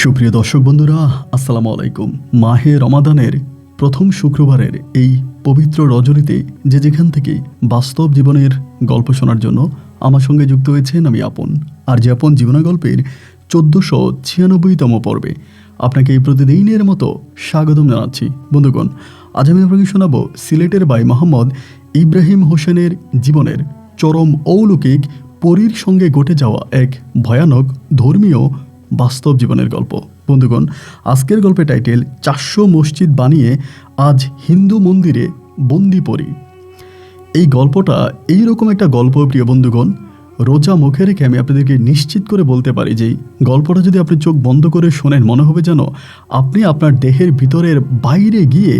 সুপ্রিয় দর্শক বন্ধুরা, আসসালামু আলাইকুম। মাহে রমাদানের প্রথম শুক্রবারের এই পবিত্র রজনীতে যে যেখান থেকে বাস্তব জীবনের গল্প শোনার জন্য আমার সঙ্গে যুক্ত হয়েছেন আমি আপন। আর যে আপন জীবন গল্পের 1496তম পর্বে আপনাকে এই প্রতিদিনের মতো স্বাগতম জানাচ্ছি। বন্ধুগণ, আজ আমি আপনাকে শোনাবো সিলেটের ভাই মোহাম্মদ ইব্রাহিম হোসেনের জীবনের চরম অলৌকিক পরীর সঙ্গে ঘটে যাওয়া এক ভয়ানক ধর্মীয় বাস্তব জীবনের গল্প। বন্ধুগণ, আজকের গল্পের টাইটেল 400 মসজিদ বানিয়ে আজ হিন্দু মন্দিরে বন্দি পরী। এই গল্পটা এইরকম একটা গল্প, প্রিয় বন্ধুগণ, রোজা মুখে রেখে আমি আপনাদেরকে নিশ্চিত করে বলতে পারি যে গল্পটা যদি আপনি চোখ বন্ধ করে শোনেন, মনে হবে যেন আপনি আপনার দেহের ভিতরের বাইরে গিয়ে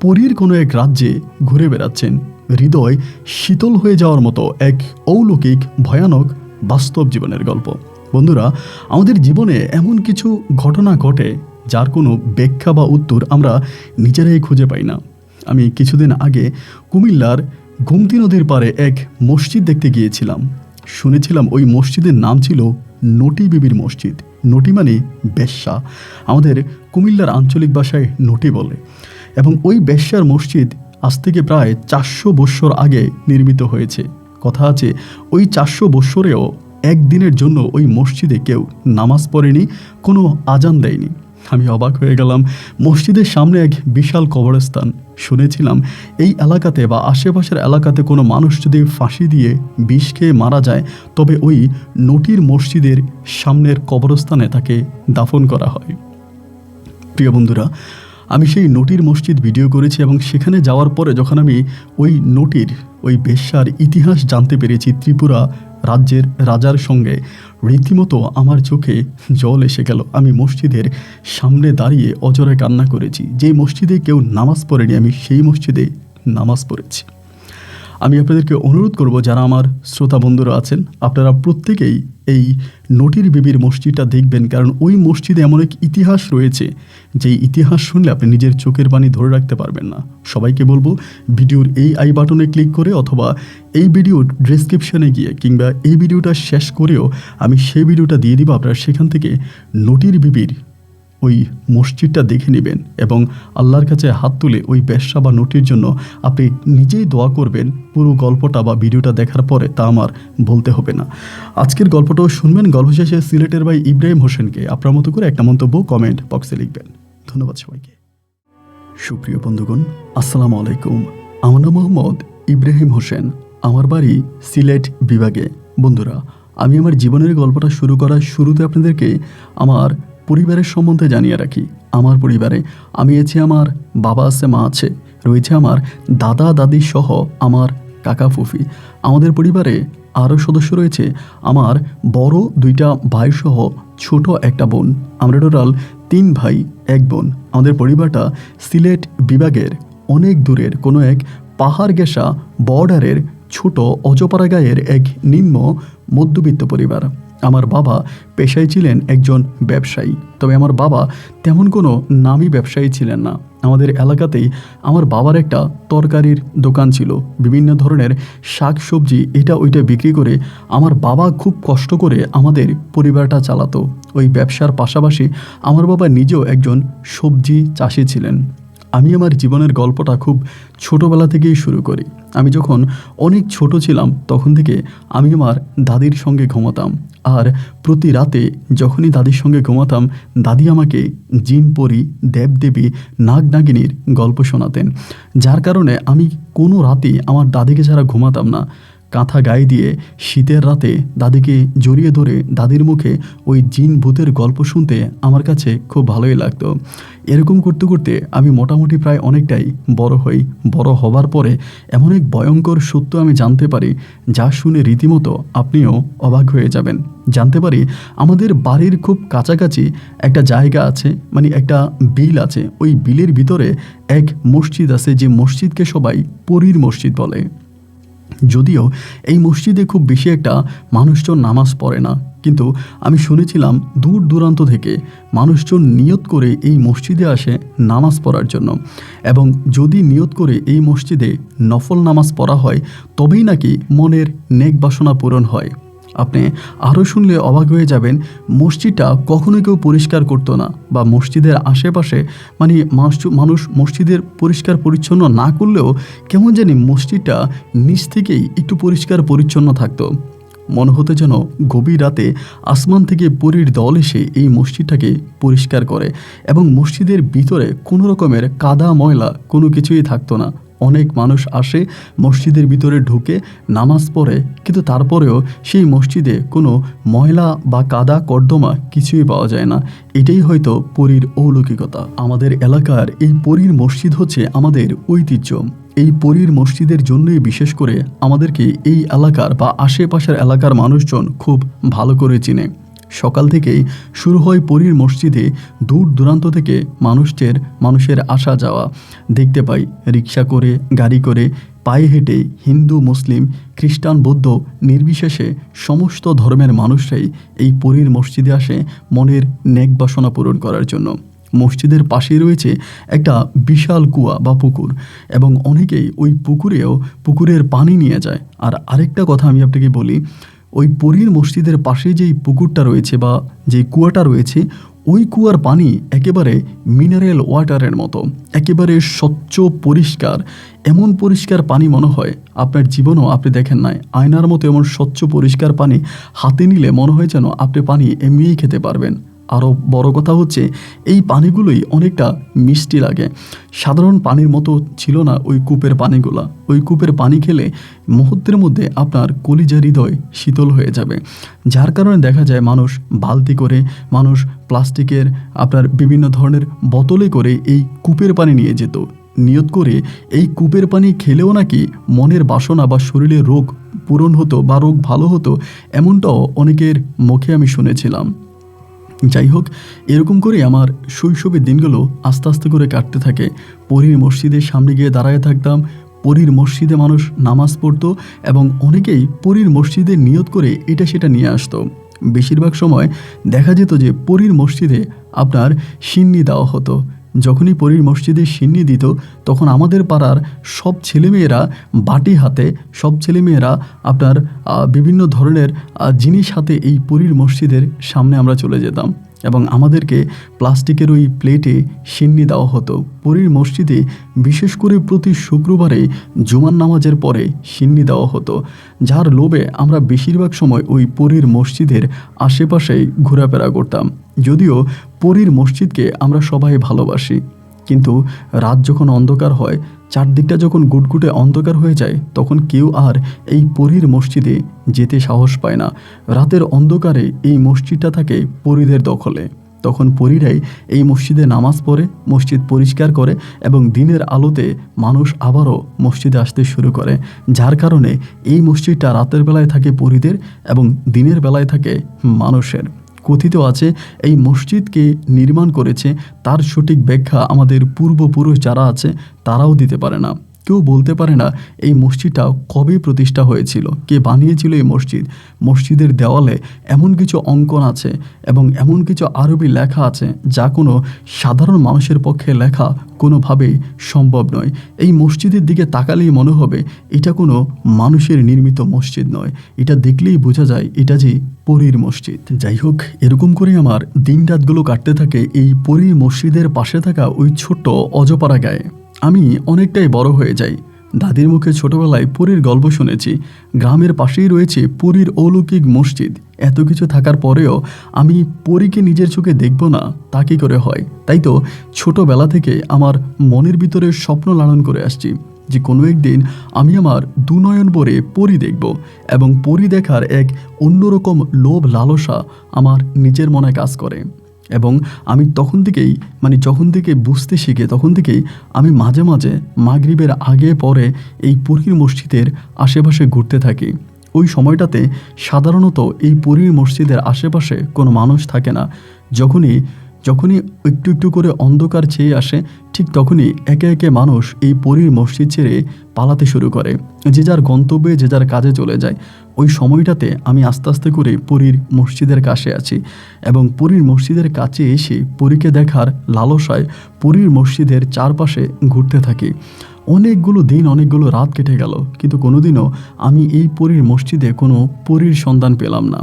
পরীর কোনো এক রাজ্যে ঘুরে বেড়াচ্ছেন। হৃদয় শীতল হয়ে যাওয়ার মতো এক অলৌকিক ভয়ানক বাস্তব জীবনের গল্প। বন্ধুরা, আমাদের জীবনে এমন কিছু ঘটনা ঘটে যার কোনো ব্যাখ্যা বা উত্তর আমরা নিজেরাই খুঁজে পাই না। আমি কিছুদিন আগে কুমিল্লার গোমতী নদীর পাড়ে এক মসজিদ দেখতে গিয়েছিলাম। শুনেছিলাম ওই মসজিদের নাম ছিল নটি বিবির মসজিদ। নটি মানে বেশ্যা, আমাদের কুমিল্লার আঞ্চলিক ভাষায় নটি বলে। এবং ওই বেশ্যার মসজিদ আজ থেকে প্রায় 400 বৎসর আগে নির্মিত হয়েছে। কথা আছে ওই 400 বৎসরেও একদিনের জন্য ওই মসজিদে কেউ নামাজ পড়েনি, কোনো আজান দেয়নি। আমি অবাক হয়ে গেলাম। মসজিদের সামনে এক বিশাল কবরস্থান। শুনেছিলাম এই এলাকাতে বা আশেপাশের এলাকাতে কোনো মানুষ যদি ফাঁসি দিয়ে বিষ খেয়ে মারা যায়, তবে ওই নটির মসজিদের সামনের কবরস্থানে তাকে দাফন করা হয়। প্রিয় বন্ধুরা, আমি সেই নটির মসজিদ ভিডিও করেছি এবং সেখানে যাওয়ার পরে যখন আমি ওই নটির ওই বেশ্যার ইতিহাস জানতে পেরেছি, ত্রিপুরা রাজ্যের রাজার সঙ্গে, রীতিমতো আমার চোখে জল এসে গেল। আমি মসজিদের সামনে দাঁড়িয়ে অজরে কান্না করেছি। যেই মসজিদে কেউ নামাজ পড়েনি, আমি সেই মসজিদে নামাজ পড়েছি। আমি আপনাদেরকে অনুরোধ করব, যারা আমার শ্রোতা বন্ধুরা আছেন, আপনারা প্রত্যেকেই এই নটির বিবির মসজিদটা দেখবেন, কারণ ওই মসজিদে এমন এক ইতিহাস রয়েছে যেই ইতিহাস শুনলে আপনি নিজের চোখের পানি ধরে রাখতে পারবেন না। সবাইকে বলবো ভিডিওর এই আই বাটনে ক্লিক করে অথবা এই ভিডিওর ডেসক্রিপশনে গিয়ে কিংবা এই ভিডিওটা শেষ করেও আমি সেই ভিডিওটা দিয়ে দিব। আপনারা সেখান থেকে নটির বিবির ওই মসজিদটা দেখে নেবেন এবং আল্লাহর কাছে হাত তুলে ওই বেশ্যা বা নটির জন্য আপনি নিজেই দোয়া করবেন। পুরো গল্পটা বা ভিডিওটা দেখার পরে তা আমার বলতে হবে না। আজকের গল্পটাও শুনবেন। গল্প শেষে সিলেটের ভাই ইব্রাহিম হোসেনকে আপনার মতো করে একটা মন্তব্য কমেন্ট বক্সে লিখবেন। ধন্যবাদ সবাইকে। সুপ্রিয় বন্ধুগণ, আসসালামু আলাইকুম। আমার নাম মোহাম্মদ ইব্রাহিম হোসেন। আমার বাড়ি সিলেট বিভাগে। বন্ধুরা, আমি আমার জীবনের গল্পটা শুরু করার শুরুতে আপনাদেরকে আমার পরিবারের সম্বন্ধে জানিয়ে রাখি। আমার পরিবারে আমি আছি, আমার বাবা আছে, মা আছে, রয়েছে আমার দাদা দাদি সহ আমার কাকা ফুফি। আমাদের পরিবারে আরও সদস্য রয়েছে আমার বড় 2টা ভাই সহ ছোট একটা বোন। আমরা টোটাল 3 ভাই 1 বোন। আমাদের পরিবারটা সিলেট বিভাগের অনেক দূরের কোনো এক পাহাড় ঘেঁষা বর্ডারের ছোট অজপাড়া গায়ের এক নিম্ন মধ্যবিত্ত পরিবার। আমার বাবা পেশায় ছিলেন একজন ব্যবসায়ী, তবে আমার বাবা তেমন কোনো নামী ব্যবসায়ী ছিলেন না। আমাদের এলাকাতেই আমার বাবার একটা তরকারির দোকান ছিল। বিভিন্ন ধরনের শাক সবজি এটা ওইটা বিক্রি করে আমার বাবা খুব কষ্ট করে আমাদের পরিবারটা চালাতো। ওই ব্যবসার পাশাপাশি আমার বাবা নিজেও একজন সবজি চাষি ছিলেন। আমি আমার জীবনের গল্পটা খুব ছোটোবেলা থেকেই শুরু করি। আমি যখন অনেক ছোট ছিলাম তখন থেকে আমি আমার দাদির সঙ্গে ঘুমাতাম। আর প্রতি রাতে যখনই দাদির সঙ্গে ঘুমাতাম, দাদি আমাকে জিন পরি, দেবদেবী, নাগ নাগিনীর গল্প শোনাতেন। যার কারণে আমি কোনো রাতেই আমার দাদিকে ছাড়া ঘুমাতাম না। কাঁথা গায়ে দিয়ে শীতের রাতে দাদিকে জড়িয়ে ধরে দাদির মুখে ওই জিন ভূতের গল্প শুনতে আমার কাছে খুব ভালোই লাগতো। এরকম করতে করতে আমি মোটামুটি প্রায় অনেকটাই বড় হই। বড় হবার পরে এমন এক ভয়ঙ্কর সত্য আমি জানতে পারি, যা শুনে রীতিমতো আপনিও অবাক হয়ে যাবেন। জানতে পারি আমাদের বাড়ির খুব কাছাকাছি একটা জায়গা আছে, মানে একটা বিল আছে। ওই বিলের ভিতরে এক মসজিদ আছে, যে মসজিদকে সবাই পরীর মসজিদ বলে। যদিও এই মসজিদে খুব বেশি একটা মানুষজন নামাজ পড়ে না, কিন্তু আমি শুনেছিলাম দূর দূরান্ত থেকে মানুষজন নিয়ত করে এই মসজিদে আসে নামাজ পড়ার জন্য, এবং যদি নিয়ত করে এই মসজিদে নফল নামাজ পড়া হয় তবেই নাকি মনের নেক বাসনা পূরণ হয়। আপনি আরও শুনলে অবাক হয়ে যাবেন, মসজিদটা কখনো কেউ পরিষ্কার করতো না, বা মসজিদের আশেপাশে মানে মানুষ মসজিদের পরিষ্কার পরিচ্ছন্ন না করলেও কেমন জানি মসজিদটা নিচ থেকেই একটু পরিষ্কার পরিচ্ছন্ন থাকতো। মনে হতে যেন গভীর রাতে আসমান থেকে পরীর দল এসে এই মসজিদটাকে পরিষ্কার করে, এবং মসজিদের ভিতরে কোনো রকমের কাদা ময়লা কোনো কিছুই থাকতো না। অনেক মানুষ আসে মসজিদের ভিতরে ঢুকে নামাজ পড়ে, কিন্তু তারপরেও সেই মসজিদে কোনো ময়লা বা কাদা কর্দমা কিছুই পাওয়া যায় না। এটাই হয়তো পরীর অলৌকিকতা। আমাদের এলাকার এই পরীর মসজিদ হচ্ছে আমাদের ঐতিহ্য। এই পরীর মসজিদের জন্যই বিশেষ করে আমাদেরকে এই এলাকার বা আশেপাশের এলাকার মানুষজন খুব ভালো করে চিনে। সকাল থেকেই শুরু হয় পরীর মসজিদে দূর দূরান্ত থেকে মানুষের আসা যাওয়া দেখতে পাই। রিক্সা করে, গাড়ি করে, পায়ে হেঁটে, হিন্দু, মুসলিম, খ্রিস্টান, বৌদ্ধ নির্বিশেষে সমস্ত ধর্মের মানুষরাই এই পরীর মসজিদে আসে মনের নেক বাসনা পূরণ করার জন্য। মসজিদের পাশেই রয়েছে একটা বিশাল কুয়া বা পুকুর, এবং অনেকেই ওই পুকুরের পানি নিয়ে যায়। আর আরেকটা কথা আমি আপনাকে বলি, ওই পরীর মসজিদের পাশে যেই পুকুরটা রয়েছে বা যেই কুয়াটা রয়েছে, ওই কুয়ার পানি একেবারে মিনারেল ওয়াটারের মতো, একেবারে স্বচ্ছ পরিষ্কার। এমন পরিষ্কার পানি মনে হয় আপনার জীবনও আপনি দেখেন নাই। আয়নার মতো এমন স্বচ্ছ পরিষ্কার পানি হাতে নিলে মনে হয় যেন আপনি পানি এমনিই খেতে পারবেন। আরও বড় কথা হচ্ছে, এই পানিগুলোই অনেকটা মিষ্টি লাগে। সাধারণ পানির মতো ছিল না ওই কূপের পানিগুলা। ওই কূপের পানি খেলে মুহূর্তের মধ্যে আপনার কলিজা হৃদয় শীতল হয়ে যাবে। যার কারণে দেখা যায় মানুষ বালতি করে, মানুষ প্লাস্টিকের আপনার বিভিন্ন ধরনের বোতলে করে এই কূপের পানি নিয়ে যেত, নিয়ত করে এই কূপের পানি খেলেও নাকি মনের বাসনা বা শরীরের রোগ পূরণ হতো বা রোগ ভালো হতো, এমনটাও অনেকের মুখে আমি শুনেছিলাম। যাই হোক, এরকম করে আমার শৈশবের দিনগুলো আস্তে আস্তে করে কাটতে থাকে। পরীর মসজিদের সামনে গিয়ে দাঁড়ায় থাকতাম। পরীর মসজিদে মানুষ নামাজ পড়তো, এবং অনেকেই পরীর মসজিদে নিয়ত করে এটা সেটা নিয়ে আসতো। বেশিরভাগ সময় দেখা যেত যে পরীর মসজিদে আপনার সিন্নি দেওয়া হতো। যখনই পরীর মসজিদে সিন্নি দিত, তখন আমাদের পাড়ার সব ছেলেমেয়েরা বাটি হাতে, সব ছেলেমেয়েরা আপনার বিভিন্ন ধরনের জিনিস হাতে এই পরীর মসজিদের সামনে আমরা চলে যেতাম, এবং আমাদেরকে প্লাস্টিকের ওই প্লেটে সিন্নি দেওয়া হতো। পরীর মসজিদে বিশেষ করে প্রতি শুক্রবারে জুমার নামাজের পরে সিন্নি দেওয়া হতো, যার লোভে আমরা বেশিরভাগ সময় ওই পরীর মসজিদের আশেপাশেই ঘোরাফেরা করতাম। যদিও পরীর মসজিদকে আমরা সবাই ভালোবাসি, কিন্তু রাত যখন অন্ধকার হয়, চারদিকটা যখন গুটগুটে অন্ধকার হয়ে যায়, তখন কেউ আর এই পরীর মসজিদে যেতে সাহস পায় না। রাতের অন্ধকারে এই মসজিদটা থাকে পরীদের দখলে। তখন পরীরাই এই মসজিদে নামাজ পড়ে, মসজিদ পরিষ্কার করে, এবং দিনের আলোতে মানুষ আবারও মসজিদে আসতে শুরু করে। যার কারণে এই মসজিদটা রাতের বেলায় থাকে পরীদের এবং দিনের বেলায় থাকে মানুষের। কথিত আছে, এই মসজিদকে নির্মাণ করেছে তার সঠিক ব্যাখ্যা আমাদের পূর্বপুরুষ যারা আছে তারাও দিতে পারে না। কেউ বলতে পারে না এই মসজিদটা কবে প্রতিষ্ঠা হয়েছিল, কে বানিয়েছিল এই মসজিদের দেওয়ালে এমন কিছু অঙ্কন আছে এবং এমন কিছু আরবি লেখা আছে যা কোনো সাধারণ মানুষের পক্ষে লেখা কোনোভাবেই সম্ভব নয়। এই মসজিদের দিকে তাকালেই মনে হবে এটা কোনো মানুষের নির্মিত মসজিদ নয়, এটা দেখলেই বোঝা যায় এটা যে পরীর মসজিদ। যাই হোক, এরকম করে আমার দিন রাতগুলো কাটতে থাকে এই পরীর মসজিদের পাশে থাকা ওই ছোট্ট অজপাড়া গায়ে। আমি অনেকটাই বড় হয়ে যাই। দাদির মুখে ছোটবেলায় পরীর গল্প শুনেছি। গ্রামের পাশেই রয়েছে পরীর অলৌকিক মসজিদ। এত কিছু থাকার পরেও আমি পরীকে নিজের চোখে দেখব না, তা কী করে হয়? তাই তো ছোটবেলা থেকে আমার মনের ভিতরে স্বপ্ন লালন করে আসছি যে কোনো একদিন আমি আমার দুনয়ন ভরে পরী দেখব, এবং পরী দেখার এক অন্যরকম লোভ লালসা আমার নিজের মনে কাজ করে। এবং আমি যখন থেকে বুঝতে শিখে তখন থেকেই আমি মাঝে মাঝে মাগরিবের আগে পরে এই পরীর মসজিদের আশেপাশে ঘুরতে থাকি। ওই সময়টাতে সাধারণত এই পরীর মসজিদের আশেপাশে কোনো মানুষ থাকে না। যখনই একটু একটু করে অন্ধকার ছেয়ে আসে, ঠিক তখনই একে একে মানুষ এই পরীর মসজিদ ছেড়ে পালাতে শুরু করে, যে যার গন্তব্যে যে যার কাজে চলে যায়। ওই সময়টাতে আমি আস্তে আস্তে করে পরীর মসজিদের কাছে আছি, এবং পরীর মসজিদের কাছে এসে পরীকে দেখার লালসায় পরীর মসজিদের চারপাশে ঘুরতে থাকি। অনেকগুলো দিন অনেকগুলো রাত কেটে গেল, কিন্তু কোনোদিনও আমি এই পরীর মসজিদে কোনো পরীর সন্ধান পেলাম না।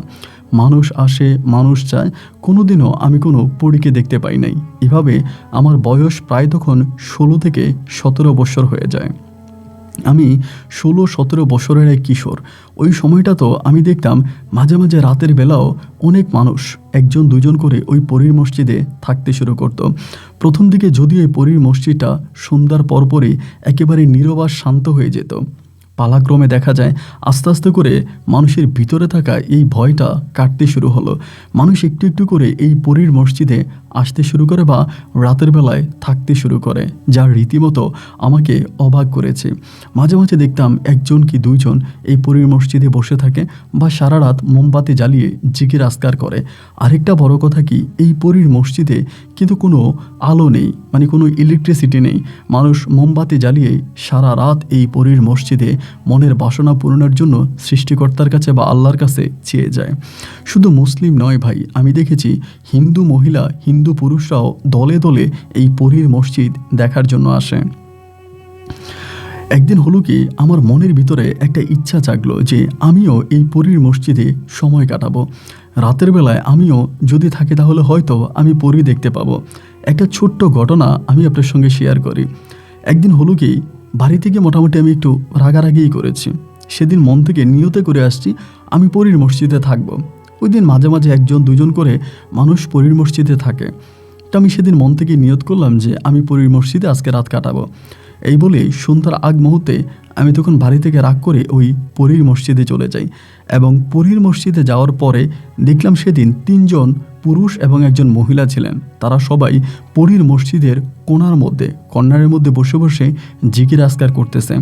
মানুষ আসে, মানুষ যায়, কোনোদিনও আমি কোনো পরীকে দেখতে পাই নাই। এভাবে আমার বয়স প্রায় তখন 16 থেকে 17 বছর হয়ে যায়। আমি 16-17 বছরের এক কিশোর। ওই সময়টা তো আমি দেখতাম মাঝে মাঝে রাতের বেলাও অনেক মানুষ 1-2 করে ওই পরীর মসজিদে থাকতে শুরু করত। প্রথম দিকে যদিও এই পরীর মসজিদটা সন্ধ্যার পরপরই একেবারে নীরব আর শান্ত হয়ে যেত, পালাক্রমে দেখা যায় আস্তে আস্তে করে মানুষের ভিতরে থাকা এই ভয়টা কাটতে শুরু হলো। মানুষ একটু একটু করে এই পরীর মসজিদে আসতে শুরু করে বা রাতের বেলায় থাকতে শুরু করে, যা রীতিমতো আমাকে অবাক করেছে। মাঝে মাঝে দেখতাম 1 কি 2 জন এই পরীর মসজিদে বসে থাকে বা সারা রাত মোমবাতি জ্বালিয়ে জিকির আজকার করে। আরেকটা বড় কথা কি, এই পরীর মসজিদে কিন্তু কোনো আলো নেই, মানে কোনো ইলেকট্রিসিটি নেই। মানুষ মোমবাতি জ্বালিয়ে সারা রাত এই পরীর মসজিদে মনের বাসনা পূরণের জন্য সৃষ্টিকর্তার কাছে বা আল্লাহর কাছে চেয়ে যায়। শুধু মুসলিম নয় ভাই, আমি দেখেছি হিন্দু মহিলা, হিন্দু পুরুষরাও দলে দলে এই পরীর মসজিদ দেখার জন্য আসে। একদিন হলো কি, আমার মনের ভিতরে একটা ইচ্ছা জাগলো যে আমিও এই পরীর মসজিদে সময় কাটাবো। রাতের বেলায় আমিও যদি থাকি তাহলে হয়তো আমি পরী দেখতে পাবো। একটা ছোট্ট ঘটনা আমি আপনার সঙ্গে শেয়ার করি। একদিন হলো কি, বাড়ি থেকে মোটামুটি আমি একটু রাগারাগিই করেছি। সেদিন মন থেকে নিয়তে করে আসছি আমি পরীর মসজিদে থাকবো। ওই দিন মাঝে মাঝে 1-2 করে মানুষ পরীর মসজিদে থাকে। তো আমি সেদিন মন থেকে নিয়ত করলাম যে আমি পরীর মসজিদে আজকে রাত কাটাবো। এই বলে সন্ধ্যার আগ মুহূর্তে আমি তখন বাড়ি থেকে রাগ করে ওই পরীর মসজিদে চলে যাই। এবং পরীর মসজিদে যাওয়ার পরে দেখলাম সেদিন 3 জন পুরুষ এবং 1 জন মহিলা ছিলেন। তারা সবাই পরীর মসজিদের কর্নারের মধ্যে বসে বসে জিকির আজকার করতেছে।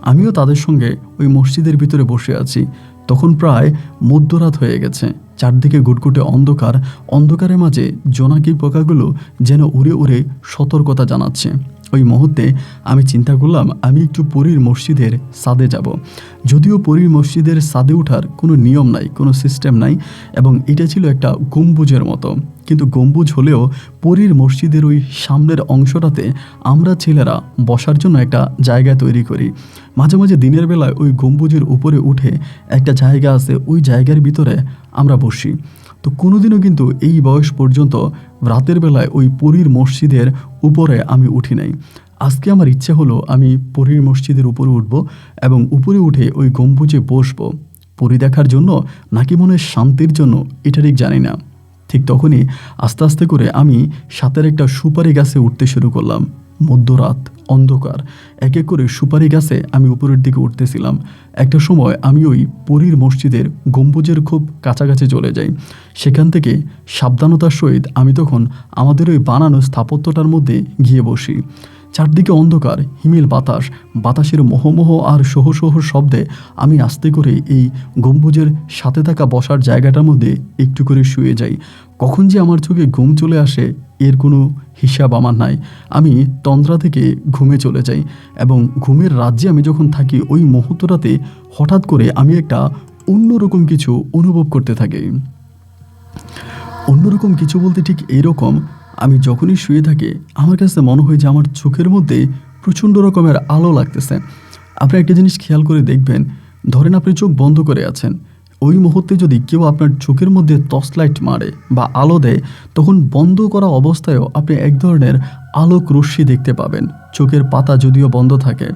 আমিও তাদের সঙ্গে ওই মসজিদের ভিতরে বসে আছি। তখন প্রায় মধ্যরাত হয়ে গেছে, চারদিকে ঘুটঘুটে অন্ধকার, অন্ধকারের মাঝে জোনাকি পোকাগুলো যেন উড়ে উড়ে সতর্কতা জানাচ্ছে। ওই মুহূর্তে আমি চিন্তা করলাম আমি একটু পরীর মসজিদের ছাদে যাব। যদিও পরীর মসজিদের ছাদে ওঠার কোনো নিয়ম নাই, কোনো সিস্টেম নাই, এবং এটা ছিল একটা গম্বুজের মতো। কিন্তু গম্বুজ হলেও পরীর মসজিদের ওই সামনের অংশটাতে আমরা ছেলেরা বসার জন্য একটা জায়গা তৈরি করি। মাঝে মাঝে দিনের বেলায় ওই গম্বুজের উপরে উঠে একটা জায়গা আছে, ওই জায়গার ভিতরে আমরা বসি। তো কোনোদিনও কিন্তু এই বয়স পর্যন্ত রাতের বেলায় ওই পরীর মসজিদের উপরে আমি উঠি নাই। আজকে আমার ইচ্ছে হলো আমি পরীর মসজিদের উপরে উঠব এবং উপরে উঠে ওই গম্বুজে বসবো, পরী দেখার জন্য নাকি মনের শান্তির জন্য, এটা ঠিক জানি না। ঠিক তখনই আস্তে আস্তে করে আমি সাথের একটা সুপারি গাছে উঠতে শুরু করলাম। মধ্যরাত, অন্ধকার, এক এক করে সুপারি গাছে আমি উপরের দিকে উঠতেছিলাম। একটা সময় আমি ওই পরীর মসজিদের গম্বুজের খুব কাছাকাছি চলে যাই। সেখান থেকে সাবধানতার সহিত আমি তখন আমাদের ওই বানানো স্থাপত্যটার মধ্যে গিয়ে বসি। চারদিকে অন্ধকার, হিমেল বাতাস, বাতাসের মোহমোহ আর সহ সহ শব্দে আমি আস্তে করে এই গম্বুজের সাথে থাকা বসার জায়গাটার মধ্যে একটু করে শুয়ে যাই। কখন যে আমার চোখে ঘুম চলে আসে এর কোনো হিসাব আমার নাই। আমি তন্দ্রা থেকে ঘুমে চলে যাই এবং ঘুমের রাজ্যে আমি যখন থাকি ওই মুহূর্তটাতে হঠাৎ করে আমি একটা অন্যরকম কিছু অনুভব করতে থাকি। অন্যরকম কিছু বলতে ঠিক এইরকম, আমি যখনই শুয়ে থাকি আমার কাছে মনে হয় যে আমার চোখের মধ্যে প্রচণ্ড রকমের আলো লাগতেছে। আপনি একটা জিনিস খেয়াল করে দেখবেন, ধরেন আপনি চোখ বন্ধ করে আছেন, ওই মুহূর্তে যদি কেউ আপনার চোখের মধ্যে টর্চ লাইট মারে বা আলো দেয়, তখন বন্ধ করা অবস্থায়ও আপনি এক ধরনের আলোক রশ্মি দেখতে পাবেন, চোখের পাতা যদিও বন্ধ থাকে।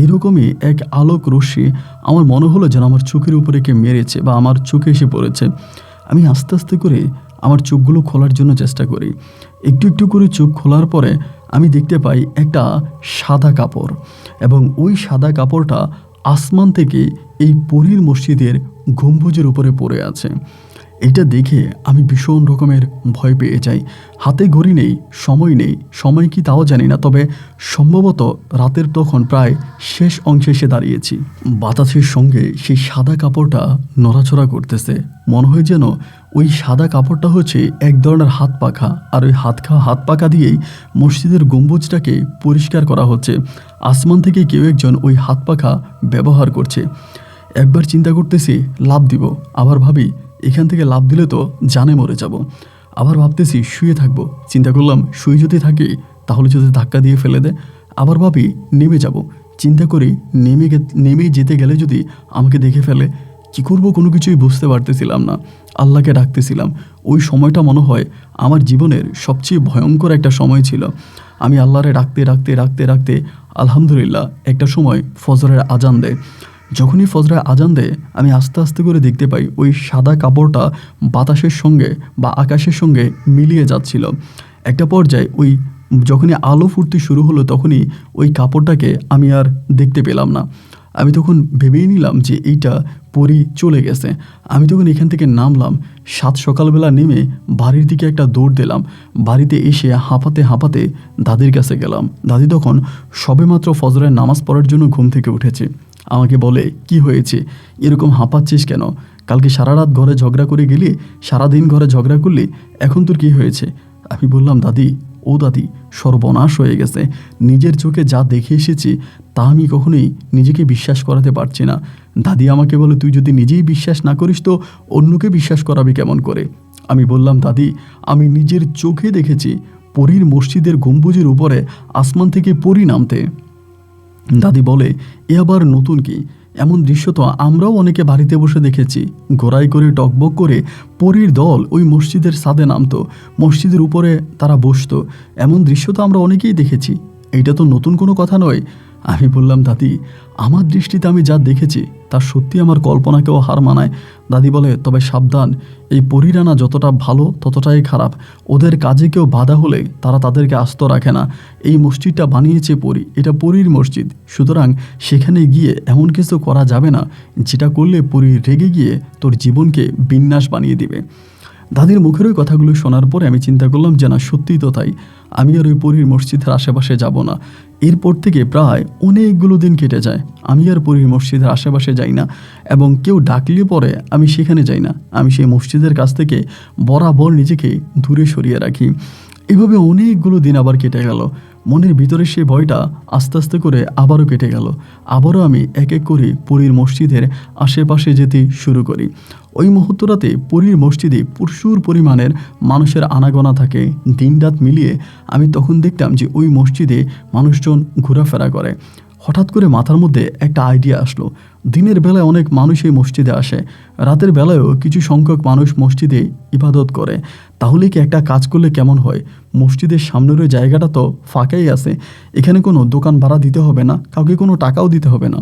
এইরকমই এক আলোক রশ্মি আমার মনে হলো যেন আমার চোখের উপরে কে মেরেছে বা আমার চোখে এসে পড়েছে। আমি আস্তে আস্তে করে আমার চোখগুলো খোলার জন্য চেষ্টা করি। একটু একটু করে চোখ খোলার পরে আমি দেখতে পাই একটা সাদা কাপড়, এবং ওই সাদা কাপড়টা আসমান থেকে এই পরীর মসজিদের গম্বুজের উপরে পড়ে আছে। এটা দেখে আমি ভীষণ রকমের ভয় পেয়ে যাই। হাতে ঘড়ি নেই, সময় কি তাও জানি না, তবে সম্ভবত রাতের তখন প্রায় শেষ অংশে এসে দাঁড়িয়েছি। বাতাসের সঙ্গে সেই সাদা কাপড়টা নড়াচড়া করতেছে, মনে হয় যেন ওই সাদা কাপড়টা হচ্ছে এক ধরনের হাত পাখা, আর ওই হাত পাখা দিয়েই মসজিদের গম্বুজটাকে পরিষ্কার করা হচ্ছে। আসমান থেকে কেউ একজন ওই হাত পাখা ব্যবহার করছে। একবার চিন্তা করতেছি লাফ দিব, আবার ভাবি এখান থেকে লাফ দিলে তো জানে মরে যাব। আবার ভাবতেছি শুয়ে থাকবো, চিন্তা করলাম শুয়ে যদি থাকি তাহলে যদি ধাক্কা দিয়ে ফেলে দেয়, আবার ভাবি নেমে যাব, চিন্তা করি নেমে যেতে গেলে যদি আমাকে দেখে ফেলে, কি করব কোনো কিছুই বুঝতে পারতেছিলাম না। আল্লাহকে ডাকতেছিলাম। ওই সময়টা মনে হয় আমার জীবনের সবচেয়ে ভয়ঙ্কর একটা সময় ছিল। আমি আল্লাহরে ডাকতে ডাকতে ডাকতে ডাকতে আলহামদুলিল্লাহ একটা সময় ফজরের আজান দেয়। যখনই ফজরের আজান দেয় আমি আস্তে আস্তে করে দেখতে পাই ওই সাদা কাপড়টা বাতাসের সঙ্গে বা আকাশের সঙ্গে মিলিয়ে যাচ্ছিল। একটা পর্যায়ে ওই যখনই আলো ফুটতে শুরু হলো তখনই ওই কাপড়টাকে আমি আর দেখতে পেলাম না। আমি তখন ভেবেই নিলাম যে এইটা পরি চলে গেছে। আমি তখন এখান থেকে নামলাম। সকালবেলা নেমে বাড়ির দিকে একটা দৌড় দিলাম। বাড়িতে এসে হাঁপাতে হাঁপাতে দাদির কাছে গেলাম। দাদি তখন সবেমাত্র ফজরের নামাজ পড়ার জন্য ঘুম থেকে উঠেছে। আমাকে বলে, কি হয়েছে, এরকম হাঁপাচ্ছিস কেন? কালকে সারা রাত ঘরে ঝগড়া করে গেলি, সারাদিন ঘরে ঝগড়া করলি, এখন তোর কী হয়েছে? আমি বললাম, দাদি, ও দাদি, সর্বনাশ হয়ে গেছে। নিজের চোখে যা দেখে এসেছি তা আমি কখনোই নিজেকে বিশ্বাস করাতে পারছি না। দাদি আমাকে বলে, তুই যদি নিজেই বিশ্বাস না করিস তো অন্যকে বিশ্বাস করাবি কেমন করে? আমি বললাম, দাদি, আমি নিজের চোখে দেখেছি পরীর মসজিদের গম্বুজের উপরে আসমান থেকে পরী নামতে। দাদি বলে, এ আবার নতুন কি? এমন দৃশ্য তো আমরাও অনেকে বাড়িতে বসে দেখেছি। ঘোড়ায় করে টকবক করে পরীর দল ওই মসজিদের ছাদে নামতো, মসজিদের উপরে তারা বসতো। এমন দৃশ্য তো আমরা অনেকেই দেখেছি। এইটা তো নতুন কোনো কথা নয়। আমি বললাম, দাদি, আমার দৃষ্টিতে আমি যা দেখেছি তা সত্যি আমার কল্পনাকেও হার মানায়। দাদি বলে, তবে সাবধান, এই পরীরানা যতটা ভালো ততটাই খারাপ। ওদের কাজে কেউ বাধা হলে তারা তাদেরকে আস্ত রাখে না। এই মসজিদটা বানিয়েছে পরী, এটা পরীর মসজিদ, সুতরাং সেখানে গিয়ে এমন কিছু করা যাবে না যেটা করলে পরী রেগে গিয়ে তোর জীবনকে বিন্যাস বানিয়ে দিবে। দাদির মুখের ওই কথাগুলো শোনার পরে আমি চিন্তা করলাম যে না, সত্যিই তো তাই। আমি আর ওই পরীর মসজিদের আশেপাশে যাব না। এরপর থেকে প্রায় অনেকগুলো দিন কেটে যায়, আমি আর পরীর মসজিদের আশেপাশে যাই না, এবং কেউ ডাকলে পরে আমি সেখানে যাই না। আমি সেই মসজিদের কাছ থেকে বরাবর নিজেকে দূরে সরিয়ে রাখি। এভাবে অনেকগুলো দিন আবার কেটে গেল। মনের ভিতরে সেই ভয়টা আস্তে আস্তে করে আবারও কেটে গেল। আবারও আমি এক এক করে পরীর মসজিদের আশেপাশে যেতে শুরু করি। ওই মুহূর্তটাতে পরীর মসজিদে প্রচুর পরিমাণের মানুষের আনাগোনা থাকে। দিনরাত মিলিয়ে আমি তখন দেখতাম যে ওই মসজিদে মানুষজন ঘোরাফেরা করে। হঠাৎ করে মাথার মধ্যে একটা আইডিয়া আসলো। দিনের বেলায় অনেক মানুষ এই মসজিদে আসে, রাতের বেলায়ও কিছু সংখ্যক মানুষ মসজিদে ইবাদত করে। তাহলে কি একটা কাজ করলে কেমন হয়? মসজিদের সামনের ওই জায়গাটা তো ফাঁকাই আছে, এখানে কোনো দোকান ভাড়া দিতে হবে না, কাউকে কোনো টাকাও দিতে হবে না।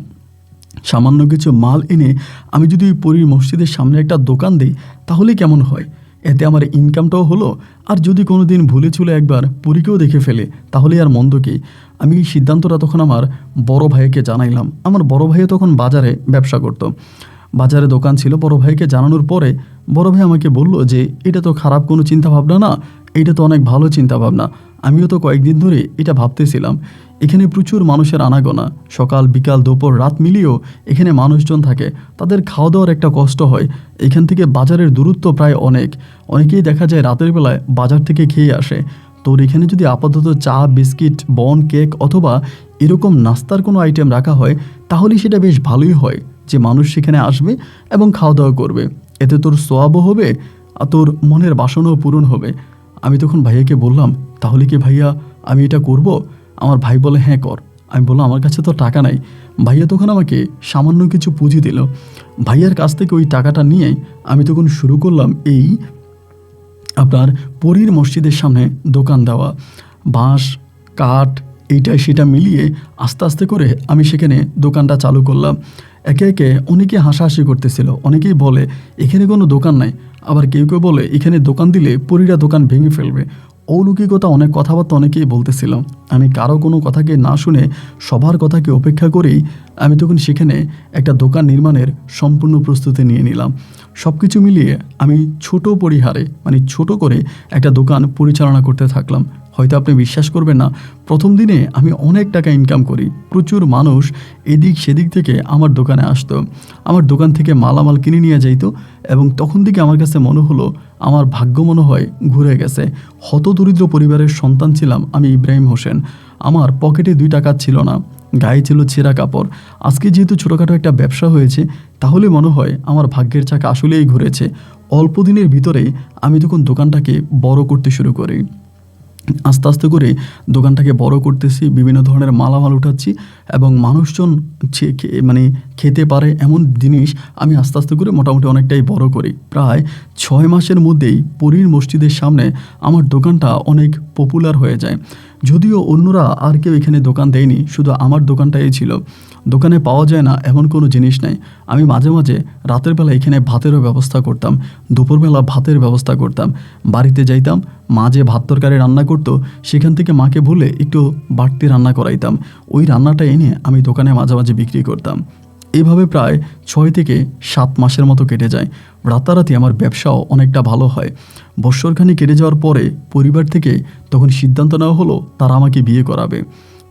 সামান্য কিছু মাল এনে আমি যদি ওই পরীর মসজিদের সামনে একটা দোকান দিই তাহলে কেমন হয়? এতে আমার ইনকামটাও হলো, আর যদি কোনো দিন ভুলে চলে একবার পরীকেও দেখে ফেলে তাহলে আর মন্দ কি? আমি এই সিদ্ধান্তটা তখন আমার বড় ভাইকে জানাইলাম। আমার বড় ভাইও তখন বাজারে ব্যবসা করত, বাজারে দোকান ছিল। বড় ভাইকে জানানোর পরে বড় ভাই আমাকে বলল যে এটা তো খারাপ কোনো চিন্তাভাবনা না, এটা তো অনেক ভালো চিন্তাভাবনা। আমিও তো কয়েকদিন ধরে এটা ভাবতেছিলাম। এখানে প্রচুর মানুষের আনাগোনা, সকাল বিকাল দুপুর রাত মিলিয়েও এখানে মানুষজন থাকে, তাদের খাওয়া দাওয়ার একটা কষ্ট হয়। এখান থেকে বাজারের দূরত্ব প্রায় অনেকেই দেখা যায় রাতের বেলায় বাজার থেকে খেয়ে আসে। তোর এখানে যদি আপাতত চা, বিস্কিট, বন, কেক অথবা এরকম নাস্তার কোনো আইটেম রাখা হয় তাহলে সেটা বেশ ভালোই হয়, যে মানুষ সেখানে আসবে এবং খাওয়া দাওয়া করবে। এতে তোর সোয়াবও হবে আর তোর মনের বাসনাও পূরণ হবে। আমি তখন ভাইয়াকে বললাম, তাহলে কি ভাইয়া আমি এটা করব? আমার ভাই বলে, হ্যাঁ কর। আমি বললাম, আমার কাছে তো টাকা নাই। ভাইয়া তখন আমাকে সামান্য কিছু পুঁজি দিল। ভাইয়ার কাছ থেকে ওই টাকাটা নিয়ে আমি তখন শুরু করলাম এই আপনার পরীর মসজিদের সামনে দোকান দেওয়া। বাঁশ, কাঠ, এইটা সেটা মিলিয়ে আস্তে আস্তে করে আমি সেখানে দোকানটা চালু করলাম। একে একে অনেকে হাসাহাসি করতেছিল। অনেকেই বলে এখানে কোনো দোকান নাই, আবার কেউ কেউ বলে এখানে দোকান দিলে পরীরা দোকান ভেঙে ফেলবে। অলৌকিকতা অনেক কথাবার্তা অনেকেই বলতেছিল। আমি কারো কোনো কথাকে না শুনে সবার কথাকে উপেক্ষা করেই আমি তখন সেখানে একটা দোকান নির্মাণের সম্পূর্ণ প্রস্তুতি নিয়ে নিলাম। সব কিছু মিলিয়ে আমি ছোট পরিহারে ছোট করে একটা দোকান পরিচালনা করতে থাকলাম। হয়তো আপনি বিশ্বাস করবেন না, প্রথম দিনে আমি অনেক টাকা ইনকাম করি। প্রচুর মানুষ এদিক সেদিক থেকে আমার দোকানে আসতো, আমার দোকান থেকে মালামাল কিনে নিয়ে যাইতো, এবং তখন থেকে আমার কাছে মনে হলো আমার ভাগ্য মনে হয় ঘুরে গেছে। হতদরিদ্র পরিবারের সন্তান ছিলাম আমি, ইব্রাহিম হোসেন। আমার পকেটে 2 টাকা ছিল না, গায়ে ছিল ছেঁড়া কাপড়। আজকে যেহেতু ছোটোখাটো একটা ব্যবসা হয়েছে, তাহলে মনে হয় আমার ভাগ্যের চাকা আসলেই ঘুরেছে। অল্প দিনের ভিতরেই আমি তখন দোকানটাকে বড় করতে শুরু করি। আস্তে আস্তে করে দোকানটাকে বড় করতেছি, বিভিন্ন ধরনের মালামাল উঠাচ্ছি এবং মানুষজন মানে খেতে পারে এমন জিনিস আমি আস্তে আস্তে করে মোটামুটি অনেকটাই বড় করি। প্রায় 6 মাসের মধ্যেই পরীর মসজিদের সামনে আমার দোকানটা অনেক পপুলার হয়ে যায়। যদিও অন্যরা আর কেউ এখানে দোকান দেয়নি, শুধু আমার দোকানটাই ছিল। দোকানে পাওয়া যায় না এমন কোনো জিনিস নাই। আমি মাঝে মাঝে রাতের বেলা এখানে ভাতেরও ব্যবস্থা করতাম, দুপুরবেলা ভাতের ব্যবস্থা করতাম। বাড়িতে যাইতাম, মা যে ভাত তরকারি রান্না করতো সেখান থেকে মাকে বলে একটু বাড়তি রান্না করাইতাম। ওই রান্নাটা এনে আমি দোকানে মাঝে মাঝে বিক্রি করতাম। এভাবে প্রায় 6 থেকে 7 মাসের মতো কেটে যায়। রাতারাতি আমার ব্যবসাও অনেকটা ভালো হয়। বৎসরখানি কেটে যাওয়ার পরে পরিবার থেকে তখন সিদ্ধান্ত নেওয়া হলো তারা আমাকে বিয়ে করাবে।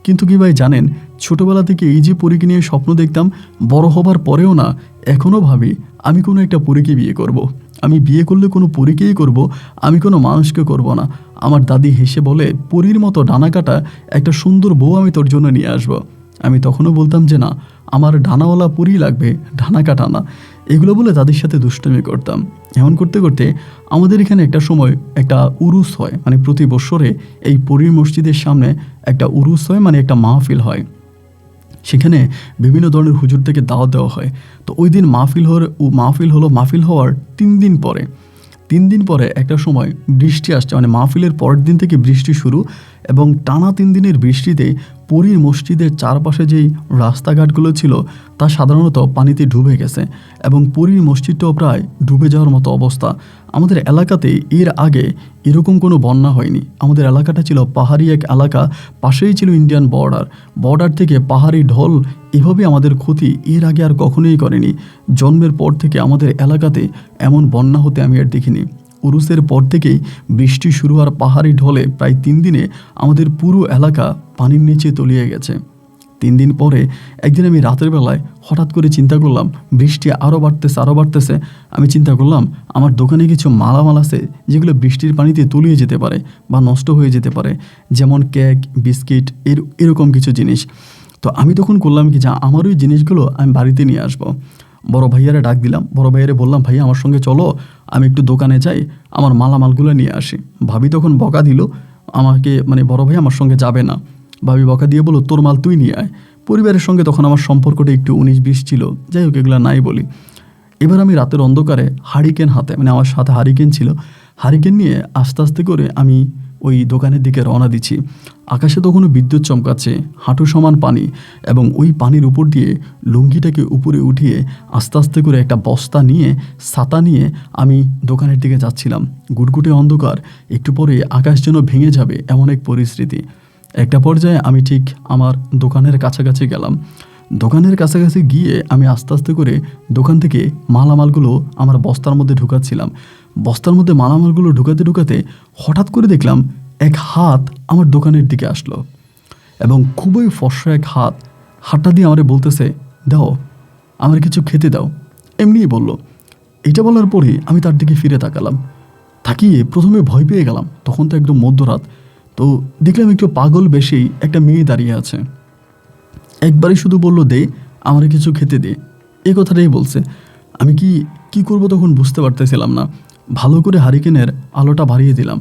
কিন্তু কি ভাই জানেন, ছোটোবেলা থেকে এই যে পরীকে নিয়ে স্বপ্ন দেখতাম, বড় হবার পরেও না এখনও ভাবি আমি কোনো একটা পরীকে বিয়ে করব। আমি বিয়ে করলে কোনো পরীকেই করব, আমি কোনো মানুষকে করব না। আমার দাদি হেসে বলে, পরীর মতো ডানা কাটা একটা সুন্দর বউ আমি তোর জন্য নিয়ে আসবো। আমি তখনও বলতাম যে না, আমার ডানাওয়ালা পরী লাগবে, ডানা কাটা না। এগুলো বলে তাদের সাথে দুষ্টুমি করতাম। এমন করতে করতে আমাদের এখানে একটা সময় একটা উরুস হয়, মানে প্রতি বছরে এই পরীর মসজিদের সামনে একটা উরুস হয়, মানে একটা মাহফিল হয়। সেখানে বিভিন্ন ধরনের হুজুর থেকে দাওয়াত দেওয়া হয়। তো ওই দিন মাহফিল হওয়ার 3 দিন পরে 3 দিন পরে একটা সময় বৃষ্টি আসছে, মানে মাহফিলের পরের দিন থেকে বৃষ্টি শুরু, এবং টানা 3 দিনের বৃষ্টিতে পরীর মসজিদের চারপাশে যেই রাস্তাঘাটগুলো ছিল তা সাধারণত পানিতে ডুবে গেছে এবং পরীর মসজিদটাও প্রায় ডুবে যাওয়ার মতো অবস্থা। আমাদের এলাকাতে এর আগে এরকম কোনো বন্যা হয়নি। আমাদের এলাকাটা ছিল পাহাড়ি এক এলাকা, পাশেই ছিল ইন্ডিয়ান বর্ডার থেকে পাহাড়ি ঢল, এভাবে আমাদের ক্ষতি এর আগে আর কখনোই করেনি। জন্মের পর থেকে আমাদের এলাকাতে এমন বন্যা হতে আমি আর দেখিনি। উরুসের পর থেকেই বৃষ্টি শুরু আর পাহাড়ি ঢলে প্রায় 3 দিনে আমাদের পুরো এলাকা পানির নিচে তলিয়ে গেছে। 3 দিন পরে একদিন আমি রাতের বেলায় হঠাৎ করে চিন্তা করলাম, বৃষ্টি আরও বাড়তেছে। আমি চিন্তা করলাম আমার দোকানে কিছু মালামাল আছে যেগুলো বৃষ্টির পানিতে তলিয়ে যেতে পারে বা নষ্ট হয়ে যেতে পারে, যেমন কেক, বিস্কিট, এরকম কিছু জিনিস। তো আমি তখন করলাম কি, যা আমার ওই জিনিসগুলো আমি বাড়িতে নিয়ে আসবো। বড় ভাইয়ারে ডাক দিলাম, বড় ভাইয়ারে বললাম, ভাইয়া আমার সঙ্গে চলো, আমি একটু দোকানে যাই, আমার মালামালগুলো নিয়ে আসি। ভাবি তখন বকা দিল আমাকে, মানে বড় ভাই আমার সঙ্গে যাবে না। ভাবি বকা দিয়ে বলো, তোর মাল তুই নিয়ে আয়। পরিবারের সঙ্গে তখন আমার সম্পর্কটা একটু 19-20 ছিল, যাই হোক এগুলো নাই বলি। এবার আমি রাতের অন্ধকারে হারিকেন হাতে, মানে আমার সাথে হারিকেন ছিল, হারিকেন নিয়ে আস্তে আস্তে করে আমি ওই দোকানের দিকে রওনা দিচ্ছি। আকাশে তখনও বিদ্যুৎ চমকাচ্ছে, হাঁটু সমান পানি, এবং ওই পানির উপর দিয়ে লুঙ্গিটাকে উপরে উঠিয়ে আস্তে আস্তে করে একটা বস্তা নিয়ে, ছাতা নিয়ে আমি দোকানের দিকে যাচ্ছিলাম। গুটগুটে অন্ধকার, একটু পরে আকাশ যেন ভেঙে যাবে এমন এক পরিস্থিতি। একটা পর্যায়ে আমি ঠিক আমার দোকানের কাছাকাছি গেলাম। দোকানের কাছাকাছি গিয়ে আমি আস্তে আস্তে করে দোকান থেকে মালামালগুলো আমার বস্তার মধ্যে ঢুকাচ্ছিলাম। বস্তার মধ্যে মালামালগুলো ঢুকাতে হঠাৎ করে দেখলাম এক হাত আমার দোকানের দিকে আসলো এবং খুবই ফর্সা এক হাতটা দিয়ে আমারে বলতেছে, দাও আমার কিছু খেতে দাও, এমনিই বলল। এটা বলার পরে আমি তার দিকে ফিরে তাকিয়ে প্রথমে ভয় পেয়ে গেলাম। তখন তো একদম মধ্যরাত, তো দেখলাম একটু পাগল বেশি একটা মেয়ে দাঁড়িয়ে আছে। একবারই শুধু বলল, দে আমার কিছু খেতে দে, এই কথাটাই বলছে। আমি কি করব তখন বুঝতে পারতেছিলাম না। ভালো করে হারিকেনের আলোটা বাড়িয়ে দিলাম।